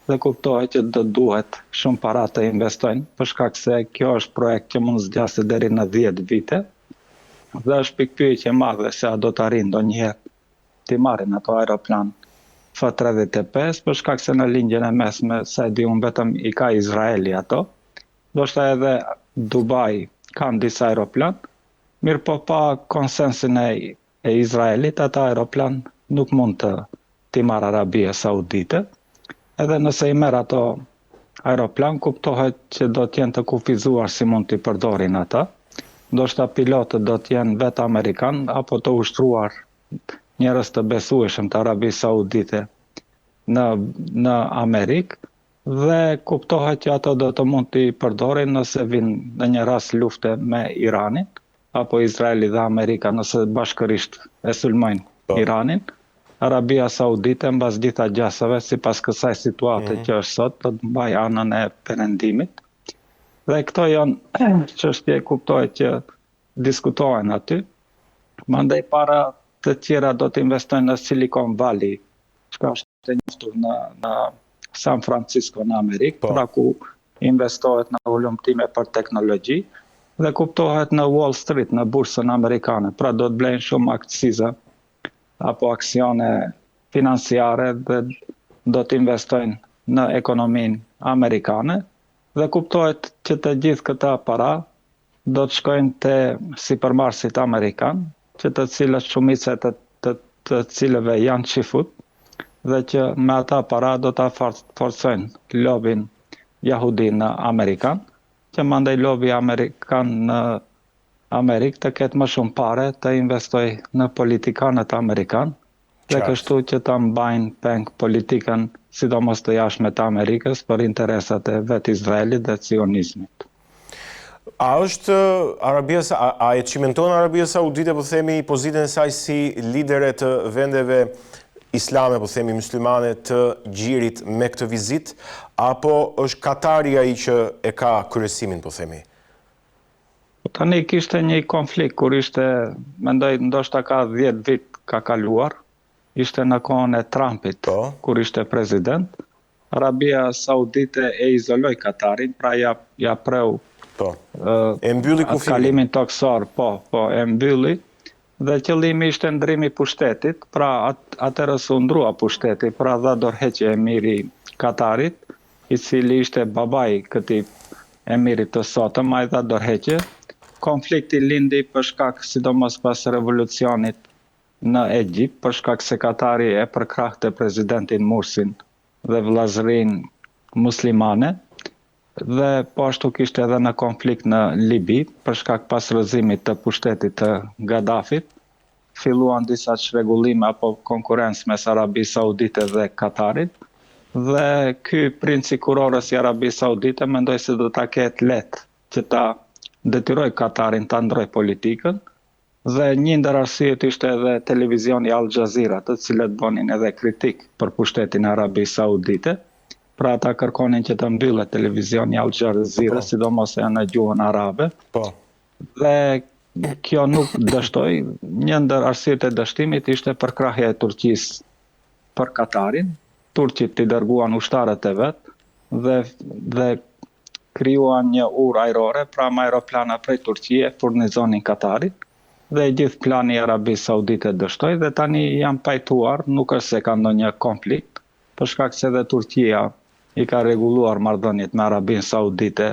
dhe kuptohet që do duhet shumë para të investojnë, për shkak se kjo është projekt që mund zgjasë deri në 10 vite. Dhe është pikpyetje e madhe se a do të arrijnë ndonjëherë t'i marrin ato aeroplan F-35, për shkak se në linjën e mesme, sa e di unë vetëm i ka Izraeli ato. Do shta edhe Dubai kanë disa aeroplan, mirë po pa konsensin e Izraelit, ata aeroplan nuk mund t'i marrë Arabia Saudite. Edhe nëse i merr ato aeroplan, kuptohet që do t'jenë të kufizuar si mund t'i përdorin ata. Do shta pilotët do t'jenë vetë Amerikan, apo të ushtruar njerëz të besueshëm të Arabisë Saudite në Amerikë. Dhe kuptohet që ato do të mund t'i përdorin nëse vinë në një rast lufte me Iranin, apo Izraeli dhe Amerika nëse bashkërisht e sulmojnë Iranin. Arabia Saudite mbas gjitha gjasave, sipas kësaj situate që është sot, do të mbaj anën e perëndimit. Dhe këto janë çështje kuptohet që diskutohen aty. Mandej para të tjera do të investojnë në Silicon Valley, që është e njoftur në San Francisco në Amerikë, pra ku investohet në ulëmtime për teknologji, dhe kuptohet në Wall Street, në bursën amerikane, pra do të blejnë shumë akciza apo aksione financiare dhe do të investojnë në ekonominë amerikane, dhe kuptohet që të gjithë këta para do të shkojnë te sipërmarrësit amerikan, që të cilët shumica të cilëve janë qifut, dhe që me ata para do të forcojnë lobin jahudi në Amerikan, që mandej lobi Amerikan në Amerikë të ketë më shumë pare të investoj në politikanët Amerikan, dhe kështu që të mbajnë peng politikën, sidomos të jashtme të Amerikës, për interesat e vetë Izraelit dhe cionizmit. A e cimenton Arabia Saudite, po themi, pozitën e saj si lidere të vendeve islame, po themi, muslimane të gjirit me këtë vizit, apo është Katari ai që e ka kryesimin, po themi? Tani kishte një konflikt, kur ishte, mendoj, ndoshta ka 10 vit ka kaluar, ishte në kohën e Trumpit, kur ishte prezident. Arabia Saudite e izoloi Katarin, pra ja preu e mbylli kufimin. Kalimin toksor, e mbylli. Dhe qëllimi ishte ndrimi pushtetit, pra atëherë u ndrua pushteti, pra dha dorëheqje emiri Katarit, i cili ishte babai këtij emirit të sotëm, ai dha dorëheqje. Konflikti lindi për shkak, sidomos pas revolucionit në Egjipt, për shkak se Katari e përkrahte presidentin Mursin dhe vllazërinë muslimane, dhe po ashtu kishte edhe në konflikt në Libi, për shkak pas rrëzimit të pushtetit të Gaddafit. Filluan disa çrregullime apo konkurrencë mes Arabisë Saudite dhe Katarit, dhe ky princi kurorës i Arabisë Saudite mendoj se do ta ketë lehtë që ta detyroj Katarin ta ndroj politikën, dhe një ndër arsyet ishte edhe televizioni Al Jazeera, të cilët bonin edhe kritik për pushtetin e Arabisë Saudite. Pra ata kërkonin që të mbyllet televizioni Al Jazeera, sidomos janë në gjuhën arabe. Dhe kjo nuk dështoi. Një ndër arsyet e dështimit ishte përkrahja e Turqisë për Katarin. Turqit i dërguan ushtarët e vet dhe krijuan një urë ajrore, pra me aeroplana prej Turqie furnizonin Katarit. Dhe gjithë plani i Arabisë Saudite dështoi dhe tani janë pajtuar, nuk është se ka ndonjë konflikt, për shkak se edhe Turqia i ka rregulluar marrëdhëniet me Arabinë Saudite,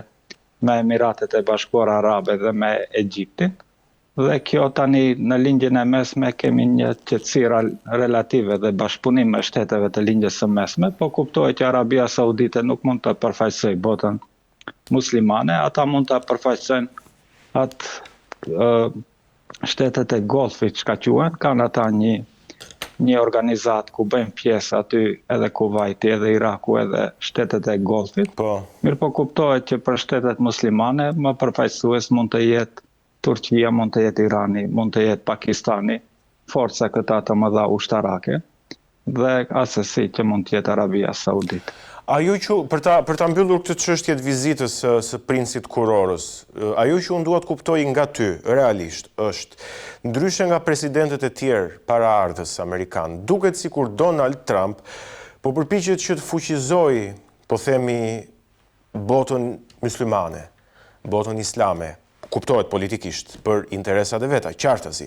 me Emiratet e Bashkuara Arabe dhe me Egjiptin. Dhe kjo tani në lindjen e mesme kemi një qetësi relative dhe bashkëpunim me shteteve të lindjes së mesme, po kuptohet që Arabia Saudite nuk mund të përfaqësojë botën muslimane, ata mund të përfaqësojnë atë shtetet e Golfit, çka quhen, kanë ata një organizat ku bëjmë pjesë aty edhe Kuvaiti, edhe Iraku, edhe shtetet e Golfit. Po. Mirë po kuptohet që për shtetet muslimane më përfaqësues mund të jetë Turqia, mund të jetë Irani, mund të jetë Pakistani, forca këta të mëdha ushtarake, dhe asesi që mund të jetë Arabia Saudite. Ajo që, për ta mbyllur këtë çështje të vizitës së princit kurorës, ajo që unë dua të kuptoj nga ty, realisht, është, ndryshe nga presidentët e tjerë paraardhës amerikanë, duket sikur Donald Trump po përpiqet që të fuqizojë, po themi, botën myslimane, botën islame, kuptohet politikisht për interesat e veta, qartësi.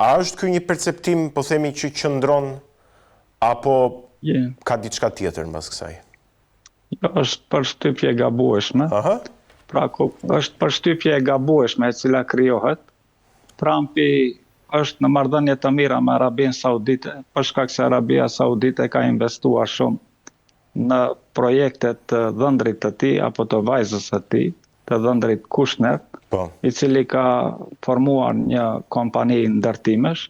A është ky një perceptim, po themi, që qëndron apo ka diçka tjetër mbas kësaj? Jo, është përshtypje e gabueshme. Aha. Pra, është përshtypje e gabueshme e cila krijohet. Trumpi është në marrëdhënie të mira me Arabinë Saudite, për shkak se Arabia Saudite ka investuar shumë në projekte të dhëndrit të tij apo të vajzës së tij, të dhëndrit Kushner, i cili ka formuar një kompani ndërtimesh,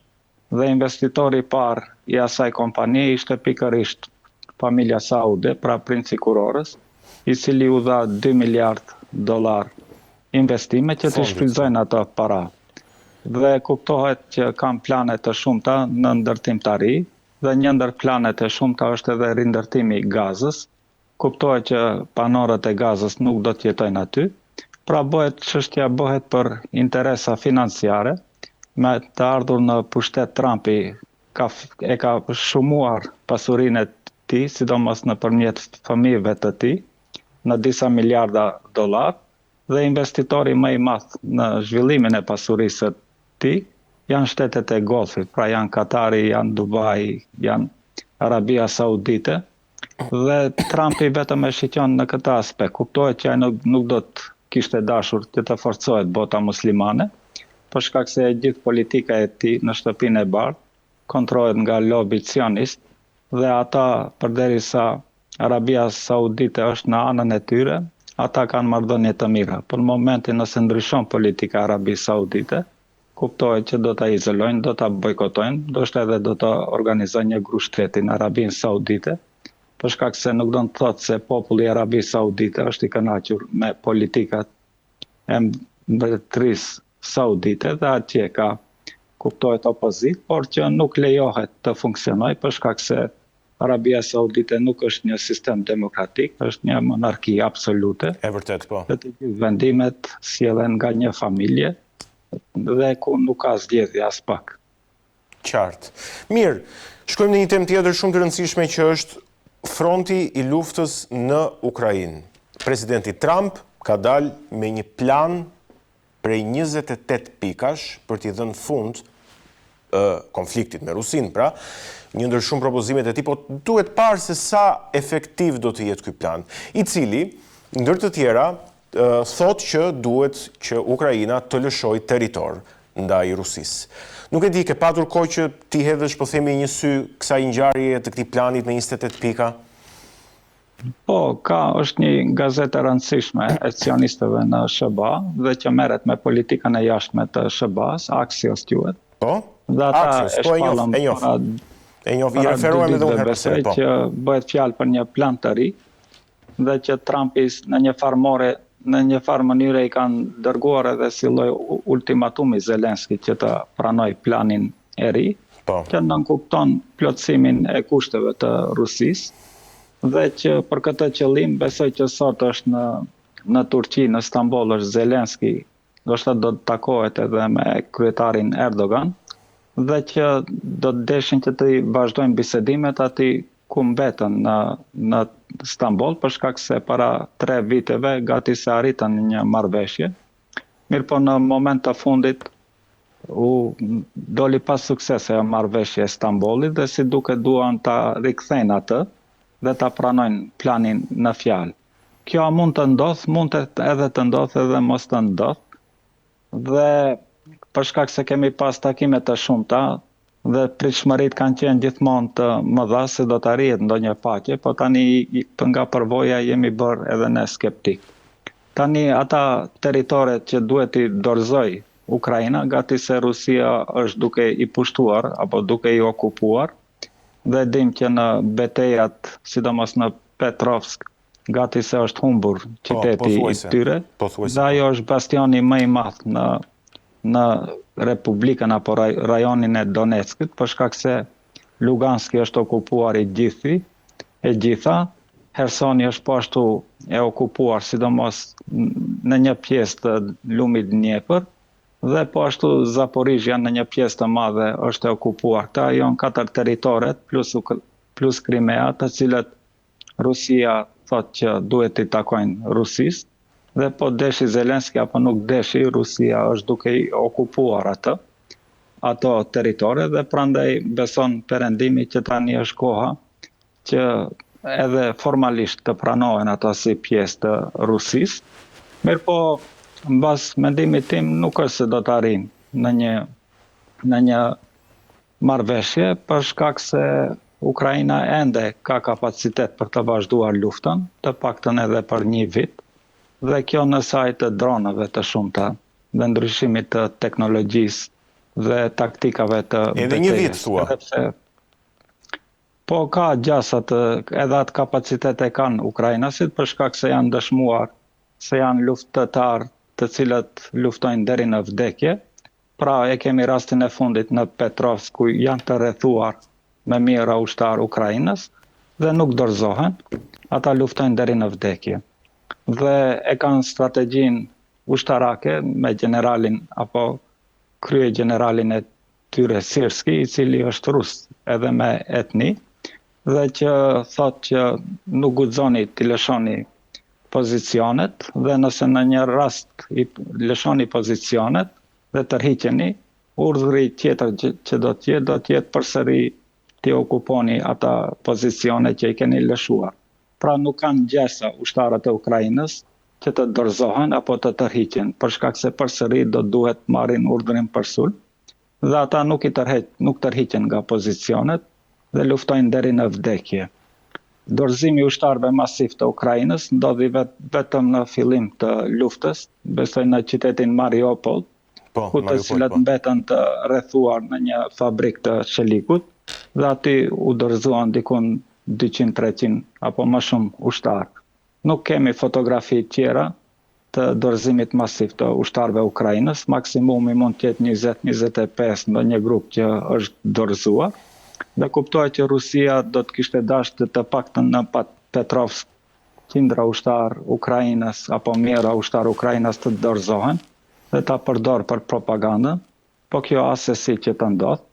dhe investitori i parë i asaj kompanie ishte pikërisht familja Saude, pra princi kurorës, i cili u dha $2 miliard investime që të shfrytëzojnë ato para. Dhe kuptohet që kanë plane të shumta në ndërtimtari, dhe një ndër planet e shumta është edhe rindërtimi i Gazës. Kuptohet që banorët e Gazës nuk do të jetojnë aty. Pra çështja bëhet për interesa financiare, me të ardhur në pushtet Trumpi e ka shumuar pasurinë e tij, sidomos nëpërmjet fëmijëve të tij, në disa miliarda dollar, dhe investitori më i madh në zhvillimin e pasurisë së tij janë shtetet e Golfit, pra janë Katari, janë Dubai, janë Arabia Saudite, dhe Trumpi vetëm e shqetëson në këtë aspekt. Kuptohet që ai nuk do të kishte dashur që të forcohet bota muslimane, për shkak se gjithë politika e tij në shtëpinë e bardhë kontrollohet nga lobi sionist, dhe ata, përderisa Arabia Saudite është në anën e tyre, ata kanë marrëdhënie të mira. Për momentin nëse ndryshon politika e Arabisë Saudite, kuptohet që do ta izolojnë, do ta bojkotojnë, ndoshta edhe do të organizojnë një grushteti në Arabinë Saudite, për shkak se nuk do të thotë se populli i Arabisë Saudite është i kënaqur me politikat e mbretërisë Saudite, dhe atje ka kuptohet opozit, por që nuk lejohet të funksionojë për shkak se Arabia Saudite nuk është një sistem demokratik, është një monarki absolute. E vërtet, po. Dhe të gjithë vendimet sjellen nga një familje dhe ku nuk ka zgjedhje as pak. Qartë. Mirë, shkojmë në një temë tjetër shumë të rëndësishme që është fronti i luftës në Ukrainë. Presidenti Trump ka dalë me një plan prej 28 pikash për t'i dhënë fund konfliktit me Rusinë, pra, një ndër shumë propozimet e tij, po duhet parë se sa efektiv do të jetë ky plan, i cili, ndër të tjera, thot që duhet që Ukraina të lëshojë territor ndaj Rusisë. Nuk e di, ke patur kohë që ti hedhësh, po themi, një sy kësaj ngjarje të këtij planit me 28 pika? Po, është një gazetë e rëndësishme e sionistëve në SBA dhe që merret me politikën e jashtme të SBA-s, Axios quhet. Po? Dhe ata Axios, po e njoh. I referohem edhe unë herë pas here, po. Që bëhet fjalë për një plan të ri dhe që Trumpi në një farë mënyre i kanë dërguar edhe si lloj ultimatumi Zelenskit që të pranoj planin e ri, që nënkupton plotësimin e kushteve të Rusisë, dhe që për këtë qëllim besoj që sot është në Turqi, në Stamboll është Zelenski, ndoshta do të takohet edhe me kryetarin Erdogan, dhe që do të deshin që të vazhdojnë bisedimet aty ku mbetën në Stamboll, për shkak se para 3 viteve gati se arritën një marrëveshje. Mirë po në moment të fundit u doli pas suksese marrëveshje e Stambollit, dhe si duket duan ta rikthejnë atë, dhe ta pranojnë planin në fjalë. Kjo mund të ndodh, mund të edhe të ndodh edhe mos të ndodh. Dhe për shkak se kemi pas takime të shumta dhe pritshmëritë kanë qenë gjithmonë të mëdha se do të arrihet ndonjë paqe, po tani nga përvoja jemi bërë edhe ne skeptik. Tani ata teritoret që duhet i dorëzoj Ukraina, gati se Rusia është duke i pushtuar apo duke i okupuar, dhe dim që në betejat, sidomos në Petrovsk, gati se është humbur qyteti i tyre, dhe ajo është bastioni më i madh në Republikën apo rajonin e Donetskit, për shkak se Luganski është okupuar i gjitha, Hersoni është po ashtu e okupuar, sidomos në një pjesë të lumit Dnjepër, dhe po ashtu Zaporizhja në një pjesë të madhe është e okupuar. Këta janë 4 teritoret plus Krimea, të cilët Rusia thot që duhet i takojnë Rusisë, dhe po deshi Zelenski apo nuk deshi, Rusia është duke i okupuar ato teritore, dhe prandaj beson perëndimi që tani është koha që edhe formalisht të pranohen ato si pjesë të Rusisë. Mirëpo, mbas mendimit tim nuk është se do të arrijnë në një marrëveshje, për shkak se Ukraina ende ka kapacitet për të vazhduar luftën, të paktën edhe për 1 vit, dhe kjo në saj të dronave të shumta dhe ndryshimit të teknologjisë dhe taktikave të betejës. Edhe 1 vit thua. Po ka gjasat edhe atë kapacitet e kanë ukrainasit, për shkak se janë dëshmuar se janë luftëtar të cilët luftojnë deri në vdekje. Pra e kemi rastin e fundit në Petrovsk, ku janë të rrethuar me mijëra ushtar Ukrainës dhe nuk dorëzohen, ata luftojnë deri në vdekje. Dhe e kanë strategjinë ushtarake me generalin apo krye generalin e tyre Sirski, i cili është rus edhe me etni, dhe që thot që nuk guxoni të lëshoni pozicionet, dhe nëse në një rast i lëshoni pozicionet dhe tërhiqeni, urdhri tjetër që do të jetë përsëri të okuponi ata pozicione që i keni lëshuar. Pra nuk kanë gjasa ushtarët e Ukrainës që të dorëzohen apo të tërhiqen, për shkak se përsëri do duhet marrin urdhrin për sulm, dhe ata nuk tërhiqen nga pozicionet dhe luftojnë deri në vdekje. Dorëzimi i ushtarëve masiv të Ukrainës ndodhi vetëm në fillim të luftës, besoj në qytetin Mariupol, ku të cilët mbetën të rrethuar në një fabrikë të çelikut, dhe aty u dorëzuan dikun 200-300 apo më shumë ushtarë. Nuk kemi fotografi tjera të dorëzimit masiv të ushtarëve Ukrainës, maksimumi mund të jetë 20-25 në një grup që është dorëzuar, dhe kuptohet që Rusia do të kishte dashur të paktën në Petrovsk qindra ushtar Ukrainës apo mijëra ushtar Ukrainës të dorëzohen dhe ta përdor për propagandën, po kjo asesi që të ndodh,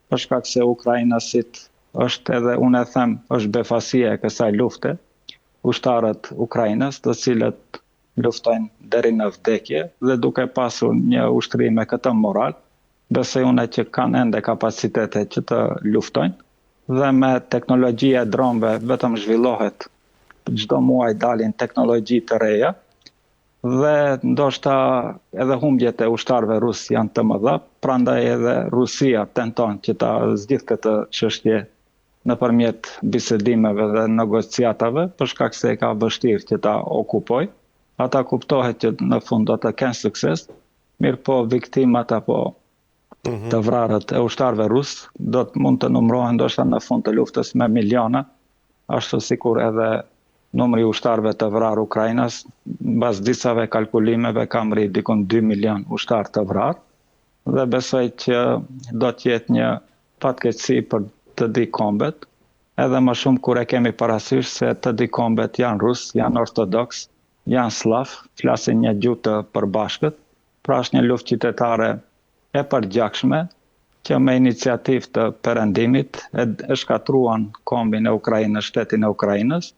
për shkak se ukrainasit është edhe, unë e them, është befasia e kësaj lufte, ushtarët Ukrainës, të cilët luftojnë deri në vdekje dhe duke pasur një ushtri me këtë moral, besoj unë që kanë ende kapacitete që të luftojnë, dhe me teknologji e dronëve vetëm zhvillohet, çdo muaj dalin teknologji të reja, dhe ndoshta edhe humbjet e ushtarëve rus janë të mëdha, prandaj edhe Rusia tenton që ta zgjidhë këtë çështje nëpërmjet bisedimeve dhe negociatave, për shkak se ka vështirë që ta okupoj. Ata kuptohet që në fund do të kenë sukses, mirë po viktimat apo të vrarët e ushtarëve rus mund të numërohen ndoshta në fund të luftës me miliona, ashtu sikur edhe numri i ushtarëve të vrarë Ukrainës, mbas disave kalkulimeve ka rritur dikon 2 milion ushtarë të vrarë, dhe besoj që do të jetë një fatkeqësi për të di kombet, edhe më shumë kur e kemi parasysh se të di kombet janë rus, janë ortodoks, janë slav, flasin një gjuhë të përbashkët, pra është një luftë qytetare e përgjakshme, që me iniciativë të perëndimit e shkatruan kombin e Ukrainës, shtetin e Ukrainës,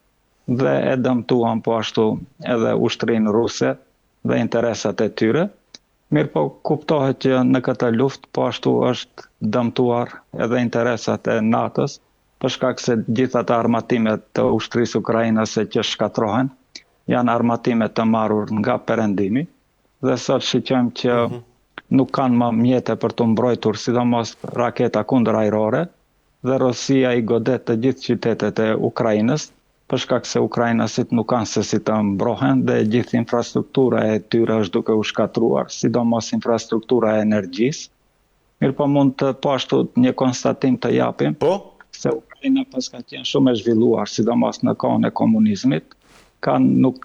dhe e dëmtuan po ashtu edhe ushtrinë ruse dhe interesat e tyre. Mirë po kuptohet që në këtë luftë po ashtu është dëmtuar edhe interesat e NATO-s për shkak se gjitha të armatimet të ushtrisë ukrainase që shkatrohen, janë armatime të marrur nga perëndimi, dhe sot shiqojmë që nuk kanë më mjete për të mbrojtur, sidomos raketa kundërajrore, dhe Rusia i godet të gjithë qytetet e Ukrainës, për shkak se ukrainasit nuk kanë se si të mbrohen dhe gjithë infrastruktura e tyre është duke u shkatruar, sidomos infrastruktura e energjisë. Mirë po mund të po ashtu një konstatim të japim, se Ukraina pas ka qenë shumë e zhvilluar, sidomos në kohën e komunizmit, kanë nuk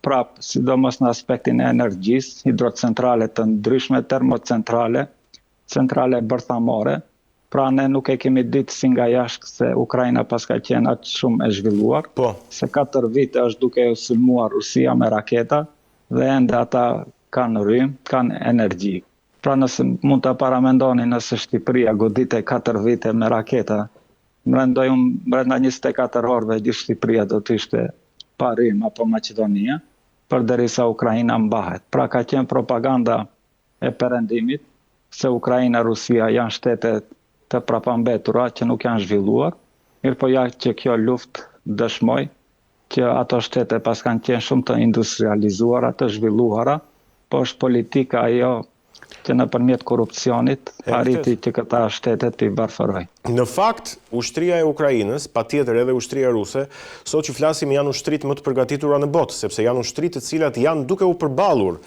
prap, sidomos në aspektin e energjisë, hidrocentrale të ndryshme, termocentrale, centrale bërthamore. Pra ne nuk e kemi ditë si nga jashtë se Ukraina pas ka qenë atë shumë e zhvilluar, se 4 vite është duke u sulmuar Rusia me raketa dhe ende ata kanë rrymë, kanë energji. Pra nëse mund të paramendoni nëse Shqipëria godite 4 vite me raketa, mendoj unë brenda 24 orëve gjithë Shqipëria do të ishte pa rrymë apo Maqedonia, përderisa Ukraina mbahet. Pra ka qenë propaganda e perëndimit se Ukraina, Rusia janë shtete të prapambetura që nuk janë zhvilluar, mirë po ja që kjo luftë dëshmoj që ato shtete pas kanë qenë shumë të industrializuara, të zhvilluara, po është politika ajo që nëpërmjet korrupsionit arriti që këta shtete të i varfërojnë. Në fakt, ushtria e Ukrainës, patjetër edhe ushtria ruse, sot që flasim janë ushtrit më të përgatitura në botë, sepse janë ushtrit të cilat janë duke u përballur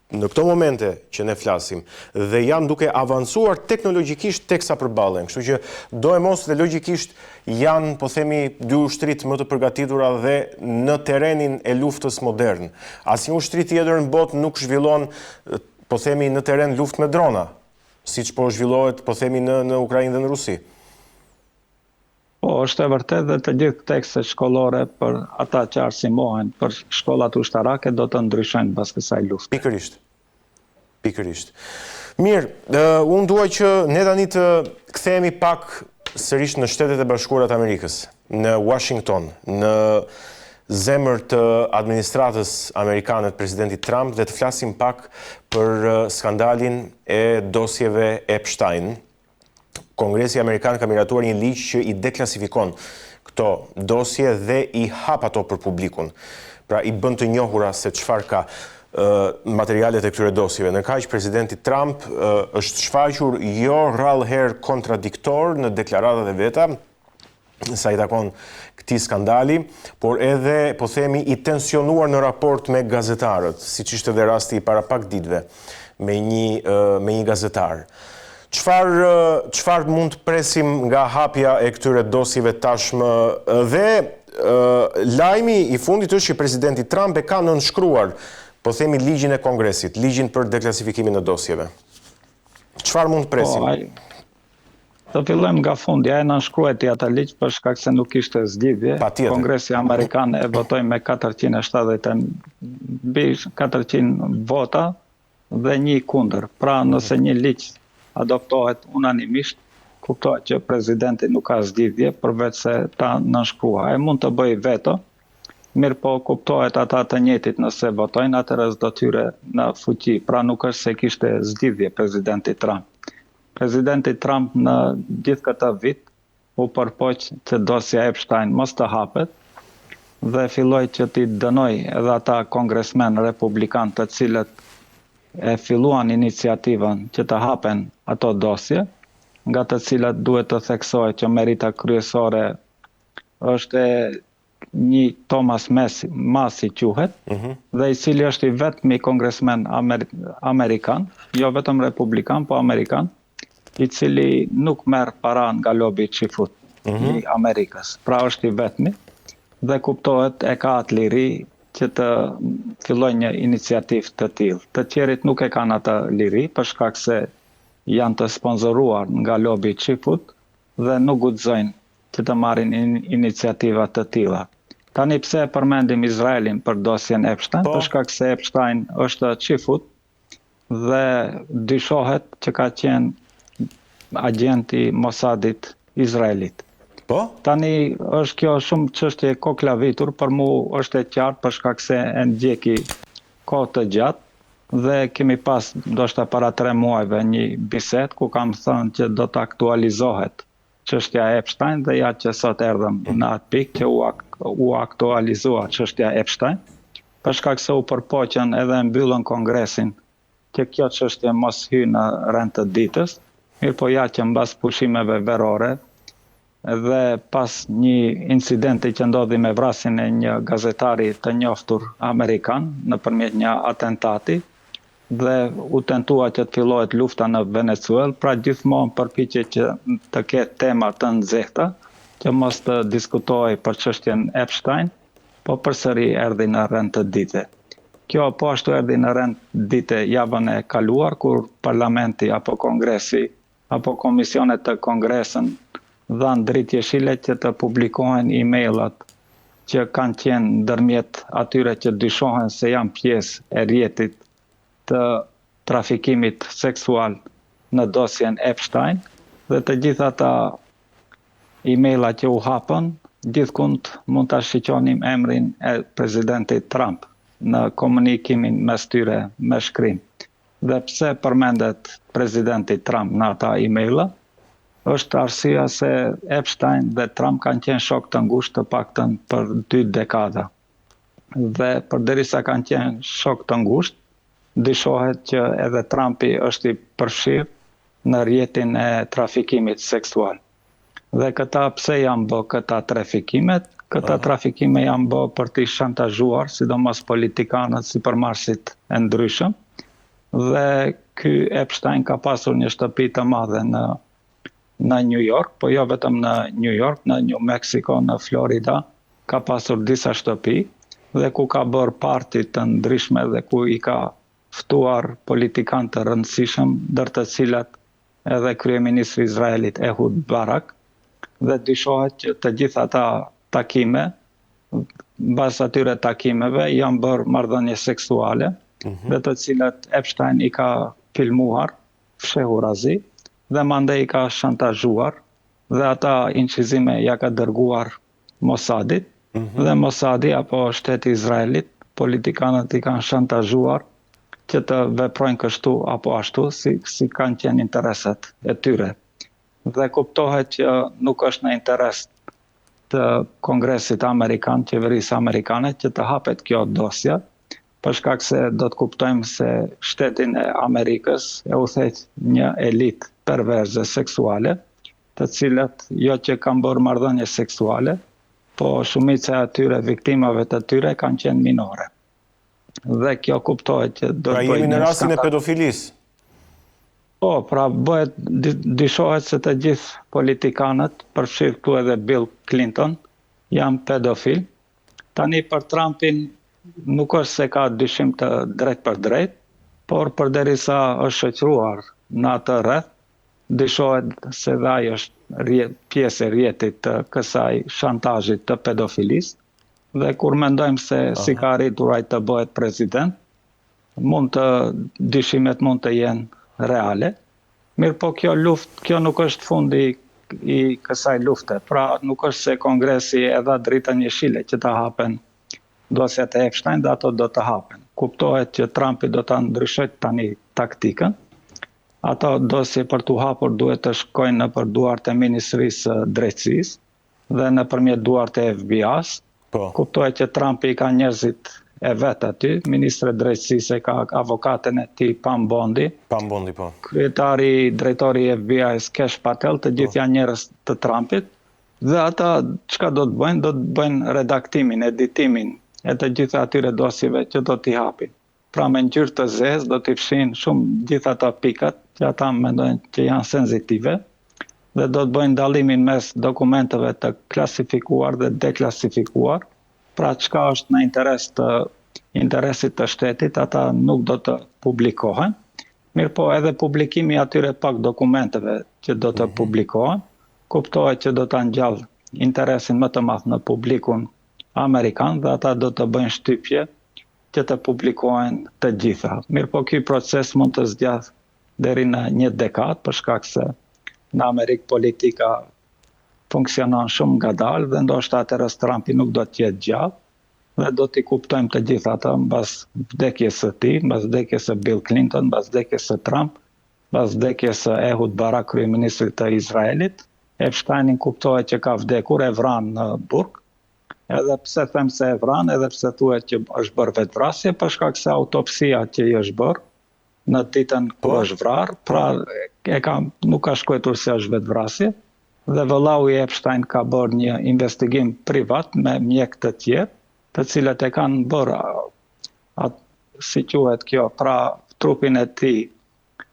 në këto momente që ne flasim, dhe janë duke avancuar teknologjikisht teksa përballen. Kështu që do e mos dhe logjikisht janë, po themi, dy ushtrit më të përgatitura dhe në terrenin e luftës modern. Asnjë ushtri tjetër në botë nuk zhvillon, po themi, në terren luftë me drona, siç po zhvillohet, po themi, në Ukrainë dhe në Rusi. Po, është e vërtet dhe të gjithë tekstet shkollore për ata që arsimohen për shkollat ushtarake do të ndryshojnë pas kësaj lufte. Pikërisht. Mirë, unë duaj që ne tani të kthehemi pak sërish në Shtetet e Bashkuara të Amerikës, në Washington, në zemër të administratës amerikane të presidentit Trump dhe të flasim pak për skandalin e dosjeve Epstein. Kongresi Amerikan ka miratuar një ligj që i deklasifikon këto dosje dhe i hap ato për publikun. Pra i bën të njohura se çfarë ka materialet e këtyre dosjeve. Në kaq presidenti Trump është shfaqur jo rrallëherë kontradiktor në deklaratat e veta sa i takon këtij skandali, por edhe, po themi, i tensionuar në raport me gazetarët, siç ishte edhe rasti para pak ditëve me një gazetar. Çfarë mund të presim nga hapja e këtyre dosjeve tashmë dhe lajmi i fundit është që presidenti Trump e ka nënshkruar, po themi, ligjin e Kongresit, ligjin për deklasifikimin e dosjeve. Çfarë mund të presim? Do fillojmë nga fundi, ai nënshkrueti atë ligj për shkak se nuk kishte zgjidhje. Kongresi Amerikan e votoi me 470 mbi 400 vota dhe 1 kundër. Pra nëse një ligj adoptohet unanimisht, kuptohet që presidenti nuk ka zgjidhje përveç se ta nënshkruaj. Ai mund të bëjë veto, mirë po kuptohet ata të njëjtit nëse votojnë, atëherë do të hyre në fuqi. Pra nuk është se kishte zgjidhje presidenti Trump. Presidenti Trump në gjithë këtë vit u përpoq që dosja Epstein mos të hapet dhe filloi që t'i dënoj edhe ata kongresmen republikan të cilët e filluan iniciativën që të hapen ato dosje, nga të cilat duhet të theksohet që merita kryesore është një Thomas Massie quhet, dhe i cili është i vetmi kongresmen amerikan, jo vetëm republikan, po amerikan, i cili nuk merr para nga lobi çifut i Amerikës. Pra është i vetmi dhe kuptohet e ka atë liri që të filloj një iniciativë të tillë. Të tjerit nuk e kanë atë liri për shkak se janë të sponsoruar nga lobi çifut dhe nuk guxojnë që të marrin iniciativa të tilla. Tani pse e përmendim Izraelin për dosjen Epstein? Për shkak se Epstein është çifut dhe dyshohet që ka qenë agenti Mossadit izraelit. Tani është kjo shumë çështje koklavitur, për mua është e qartë për shkak se e ndjeki kohë të gjatë dhe kemi pas ndoshta para 3 muajve një bisedë ku kam thënë që do të aktualizohet çështja Epstein dhe ja që sot erdhëm në atë pikë që u aktualizua çështja Epstein, për shkak se u përpoqën edhe mbyllën kongresin që kjo çështje mos hy në rend të ditës, mirë po ja që mbas pushimeve verore dhe pas një incidenti që ndodhi me vrasjen e një gazetari të njohur amerikan nëpërmjet një atentati dhe u tentua që të fillohet lufta në Venezuelë, pra gjithmonë përpiqet që të ketë tema të nxehta që mos të diskutohej për çështjen Epstein, po përsëri erdhi në rend të ditë. Kjo po ashtu erdhi në rend dite javën e kaluar, kur parlamenti apo kongresi apo komisionet të kongresën dhanë dritë jeshile që të publikohen email-at që kanë qenë ndërmjet atyre që dyshohen se janë pjesë e rrjetit të trafikimit seksual në dosjen Epstein, dhe të gjitha ata emaila që u hapën, gjithkund mund ta shiqonim emrin e presidentit Trump në komunikimin mes tyre me shkrim. Dhe pse përmendet presidenti Trump në ata emaila, është arsyeja se Epstein dhe Trump kanë qenë shok të ngushtë të paktën për 2 dekada. Dhe përderisa kanë qenë shok të ngushtë, dyshohet që edhe Trumpi është i përfshirë në rrjetin e trafikimit seksual. Dhe këta pse janë bë këta trafikimet? Këta trafikime janë bë për t'i shantazhuar, sidomos politikanët, sipërmarrësit e ndryshëm. Dhe ky Epstein ka pasur një shtëpi të madhe në New York, po jo vetëm në New York, në New Mexico, në Florida, ka pasur disa shtëpi dhe ku ka bërë parti të ndryshme dhe ku i ka ftuar politikanë të rëndësishëm, ndër të cilat edhe kryeministri i Izraelit Ehud Barak, dhe dyshohet që të gjitha ata takime, mbas atyre takimeve janë bërë marrëdhënie seksuale, dhe të cilat Epstein i ka filmuar, fshehur azi, dhe mandej i ka shantazhuar, dhe ata incizime ja ka dërguar Mossadit, dhe Mossadi apo shteti i Izraelit, politikanët i kanë shantazhuar që të veprojnë kështu apo ashtu, si kanë qenë interesat e tyre. Dhe kuptohet që nuk është në interes të Kongresit Amerikan, qeverisë amerikane, që të hapet kjo dosja, për shkak se do të kuptojmë se shtetin e Amerikës e udhëheq një elitë perverze seksuale, të cilat jo që kanë bërë marrëdhënie seksuale, po shumica e atyre viktimave të tyre kanë qenë minore. Dhe kjo kuptohet që do të bëjë. Pra jemi në rastin e pedofilisë. Po, pra dyshohet se të gjithë politikanët, përfshirë këtu edhe Bill Clinton, janë pedofil. Tani për Trumpin nuk është se ka dyshim të drejt për drejt, por përderisa është shoqëruar në atë rreth, dyshohet se dhe ai është pjesë e rrjetit të kësaj shantazhit të pedofilisë. Dhe kur mendojmë se si ka arritur ai të bëhet president, dyshimet mund të jenë reale. Mirë po kjo nuk është fundi i kësaj lufte. Pra nuk është se Kongresi e dha dritën jeshile që të hapen dosjet e Epstein, dhe ato do të hapen. Kuptohet që Trumpi do të ndryshojë tani taktikën. Ato dosje për t'u hapur duhet të shkojnë nëpër duart e Ministrisë Drejtësisë dhe nëpërmjet duart e FBI-s. Kuptohet që Trumpi ka njerëzit e vet aty, ministre drejtësisë ka avokatën e tij Pam Bondi. Pam Bondi, po. Drejtori i FBI-s Kesh Patel, të gjithë janë njerëz të Trumpit, dhe ata çka do të bëjnë? Do të bëjnë redaktimin, editimin e të gjitha atyre dosjeve që do t'i hapin. Pra me ngjyrë të zezë do t'i fshin shumë gjitha ato pikat që ata mendojnë që janë senzitive, dhe do të bëjnë dallimin mes dokumenteve të klasifikuar dhe deklasifikuar. Pra çka është në interesit të shtetit, ata nuk do të publikohen. Mirë po edhe publikimi atyre pak dokumenteve që do të publikohen, kuptohet që do të ngjall interesin më të madh në publikun amerikan, dhe ata do të bëjnë shtypje që të publikohen të gjitha. Mirë po ky proces mund të zgjat deri në 1 dekadë, për shkak se në Amerikë politika funksionon shumë ngadalë, dhe ndoshta atëherë Trumpi nuk do të jetë gjallë, dhe do t'i kuptojmë të gjitha ata mbas vdekjes së tij, mbas vdekjes së Bill Clinton, mbas vdekjes së Trump, mbas vdekjes së Ehud Barak, kryeministrit të Izraelit, Epsteinin kuptohet që ka vdekur, e vranë në burg. Edhe pse them se e vranë, edhe pse thuhet që është bërë vetvrasje, për shkak se autopsia që i është bërë në ditën ku është vrarë, pra nuk ka shkruar se është vetvrasje, dhe vëllau i Epstein ka bërë një investigim privat me mjek të tjerë, të cilët e kanë bërë si quhet kjo, pra trupin e tij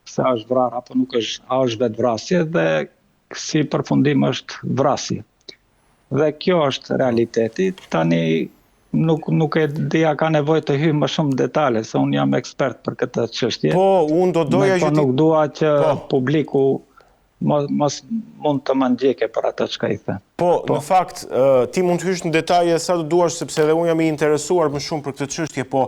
se është vrarë apo nuk është, a është vetvrasje, dhe si përfundim është vrasje. Dhe kjo është realiteti. Tani nuk e dia ka nevojë të hyj më shumë detale, se unë jam ekspert për këtë çështje. Po, unë do doja që nuk dua që publiku mos mund të më ndjekë për atë çka i them. Po, në fakt, ti mund të hysh në detaje sa të duash, sepse edhe unë jam i interesuar më shumë për këtë çështje, po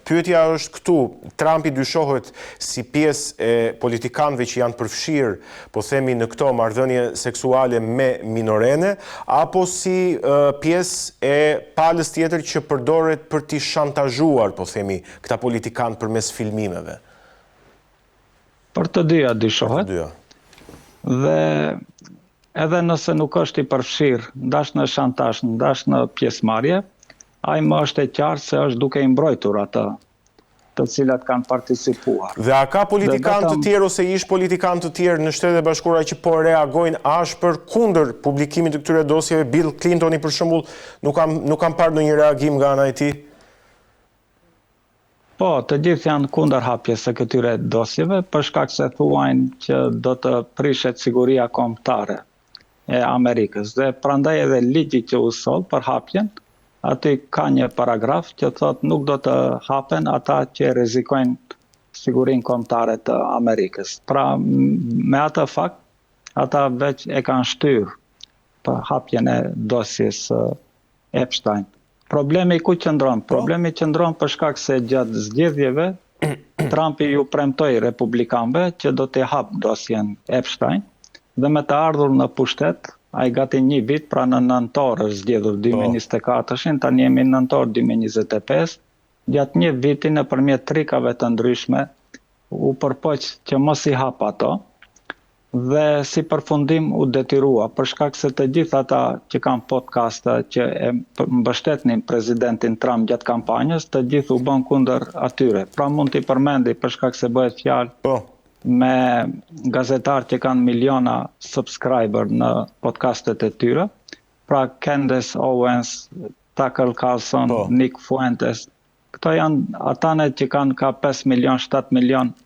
pyetja është këtu, Trumpi dyshohet si pjesë e politikanëve që janë përfshirë, po themi në këto marrëdhënie seksuale me minorene, apo si pjesë e palës tjetër që përdoret për t'i shantazhuar, po themi, këta politikanë përmes filmimeve? Për të dyja dyshohet. Dhe edhe nëse nuk është i përfshirë ndash në shantazh, ndash në pjesëmarrje, ai më është e qartë se është duke i mbrojtur ata të cilat kanë participuar. Dhe a ka politikanë të tjerë ose ish politikanë të tjerë në Shtetet e Bashkuara që po reagojnë ashpër kundër publikimit të këtyre dosjeve? Bill Clintoni për shembull nuk kam parë ndonjë reagim nga ana e tij. Po, të gjithë janë kundër hapjes së këtyre dosjeve, për shkak se thuajnë që do të prishet siguria kombëtare e Amerikës. Dhe prandaj edhe ligji që u soll për hapjen, aty ka një paragraf që thotë nuk do të hapen ata që rrezikojnë sigurinë kombëtare të Amerikës. Pra, me atë fakt, ata veç e kanë shtyrë për hapjen e dosjes Epstein. Problemi ku qëndron? Problemi qëndron për shkak se gjatë zgjedhjeve Trumpi ju premtoi republikanëve që do të hap dosjen Epstein, dhe me të ardhur në pushtet, ai gati një vit, pra në nëntor është zgjedhur 2024, tani jemi në nëntor 2025, gjatë një viti nëpërmjet trikave të ndryshme u përpoq që mos i hap ato, dhe si përfundim u detyrua, për shkak se të gjithë ata që kanë podcaste që e mbështetnin presidentin Trump gjatë kampanjës, të gjithë u bën kundër atyre. Pra mund t'i përmendi për shkak se bëhet fjalë me gazetarë që kanë miliona subscriber në podcastet e tyre, pra Candace Owens, Tucker Carlson, Nick Fuentes. Këto janë atane që kanë ka 5 milion, 7 milion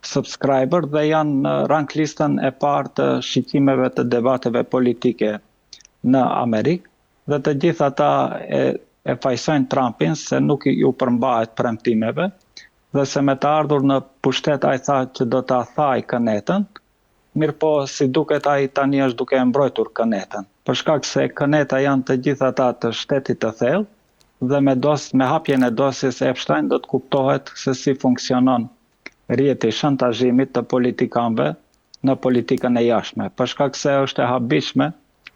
subscriber dhe janë në rank listën e parë të shqyrtimeve të debateve politike në Amerikë, dhe të gjithë ata e fajsojnë Trumpin se nuk ju përmbahet premtimeve, dhe se me të ardhur në pushtet ai tha që do ta thaj kënetën, mirë po si duket ai tani është duke e mbrojtur kënetën. Për shkak se këneta janë të gjithë ata të shtetit të thellë, dhe me hapjen e dosjes Epstein do të kuptohet se si funksionon rrjeti shantazhimit të politikanëve në politikën e jashtme. Për shkak se është e habishme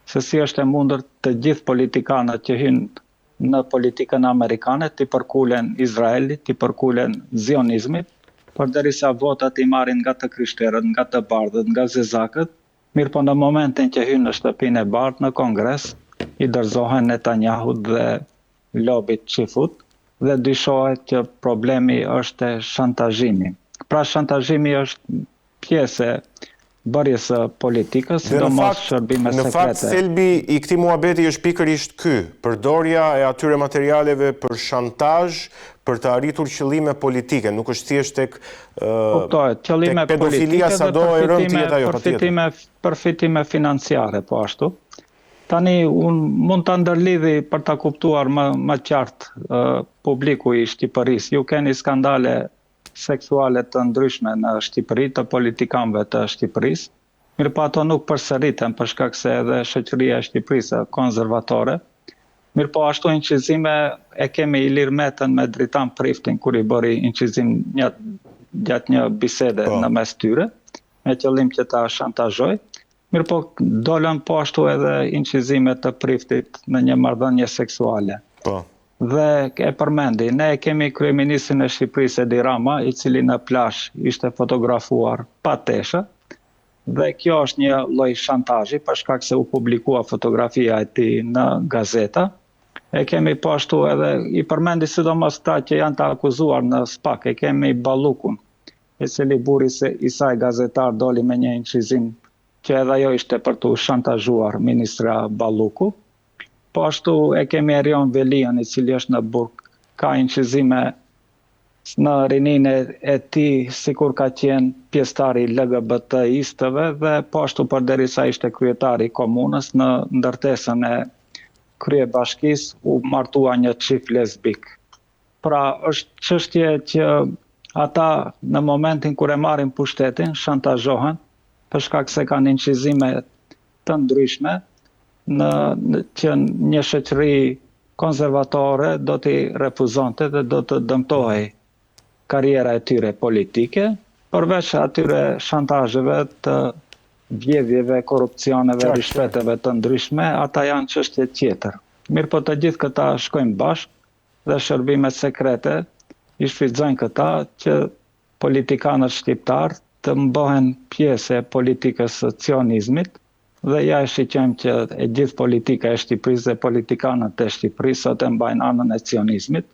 se si është e mundur të gjithë politikanët që hynë në politikën amerikane të përkulen Izraelit, të përkulen zionizmit, përderisa votat i marrin nga të krishterët, nga të bardhët, nga zezakët, mirë po në momentin që hynë në shtëpinë e bardhë në Kongres, i dorëzohen Netanyahu dhe lobit Qifut, dhe dyshohet që problemi është shantazhimi. Pra shantazhimi është pjesë e bërjes së politikës, sidomos shërbime sekrete. Në fakt, thelbi i këtij muhabeti është pikërisht ky, përdorja e atyre materialeve për shantazh, për të arritur qëllime politike, nuk është thjesht tek pedofilia sado e rënd të jetë ajo patjetër. Përfitime financiare po ashtu. Tani unë mund të ndërlidhi për ta kuptuar më qartë publiku i Shqipërisë. Ju keni skandale seksuale të ndryshme në Shqipëri, të politikanëve të Shqipërisë. Mirë po ato nuk përsëriten për shkak se edhe shoqëria e Shqipërisë konservatore. Mirë po ashtu inqizime e kemi Ilir Metën me Dritan Priftin, kur i bëri inqizim gjatë një bisede në mes tyre, me qëllim që ta shantazhoj. Mirë po dolën po ashtu edhe inqizime të Priftit në një marrëdhënie seksuale. Dhe e përmendi, ne kemi kryeministrin e Shqipërisë Edi Rama, i cili në plazh ishte fotografuar pa tesha, Dhe kjo është një lloj shantazhi për shkak se u publikua fotografia e tij në gazeta. E kemi po ashtu edhe i përmendi sidomos ta që janë të akuzuar në SPAK, e kemi Ballukun, i cili burri i saj gazetar doli me një incizim që edhe ajo ishte për të shantazhuar ministra Balluku. Po ashtu e kemi Erion Velian, i cili është në burg, ka incizime në rininë e tij sikur ka qenë pjesëtar i LGBT-istëve dhe po ashtu përderisa ishte kryetari i komunës në ndërtesën e kryebashkisë u martua një çift lesbik. Pra është çështje që ata në momentin kur e marrin pushtetin shantazhohen për shkak se kanë incizime të ndryshme që një shoqëri konservatore do t'i refuzonte dhe do të dëmtohej karriera e tyre politike, përveç atyre shantazheve të vjedhjeve, korrupsioneve, rishpeteve të ndryshme, ata janë çështje tjetër. Mirë po të gjithë këta shkojnë bashkë dhe shërbimet sekrete i shfrytëzojnë këta që politikanët shqiptar të mbohen pjesë e politikës së cionizmit dhe ja e shiqojmë që e gjithë politika e Shqipërisë dhe politikanët e Shqipërisë sot e mbajnë anën e cionizmit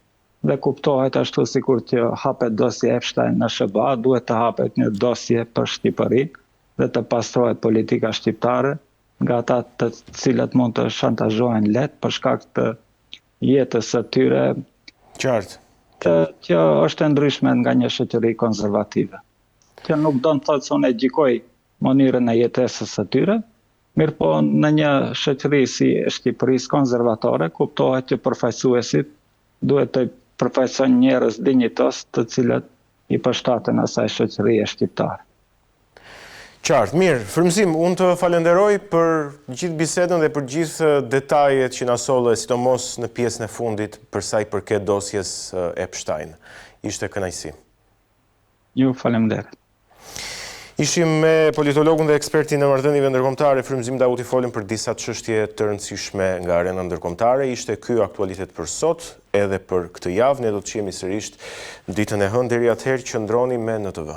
dhe kuptohet ashtu sikur që hapet dosje Epstein në SBA, duhet të hapet një dosje për Shqipërinë dhe të pastrohet politika shqiptare nga ata të cilët mund të shantazhohen lehtë për shkak të jetës së tyre. Qartë. Që është e ndryshme nga një shoqëri konservative. Që nuk do të thotë se unë e gjykoj mënyrën e jetesës së tyre, mirë po në një shoqëri si e Shqipërisë konservatore kuptohet që përfaqësuesit duhet të përfaqësojnë njerëz dinjitos të cilët i përshtaten asaj shoqërie shqiptare. Qartë, mirë. Frymëzim, unë të falenderoj për gjithë bisedën dhe për gjithë detajet që na solle, sidomos në pjesën e fundit për sa i përket dosjes Epstein. Ishte kënaqësi. Ju faleminderit. Ishim me politologun dhe ekspertin në marrëdhënieve ndërkombëtare Frymëzim Dauti, folëm për disa çështje të rëndësishme nga arena ndërkombëtare. Ishte ky aktualitet për sot, edhe për këtë javë. Ne do të jemi sërish ditën e hënë. Deri atëherë qëndroni me NTV.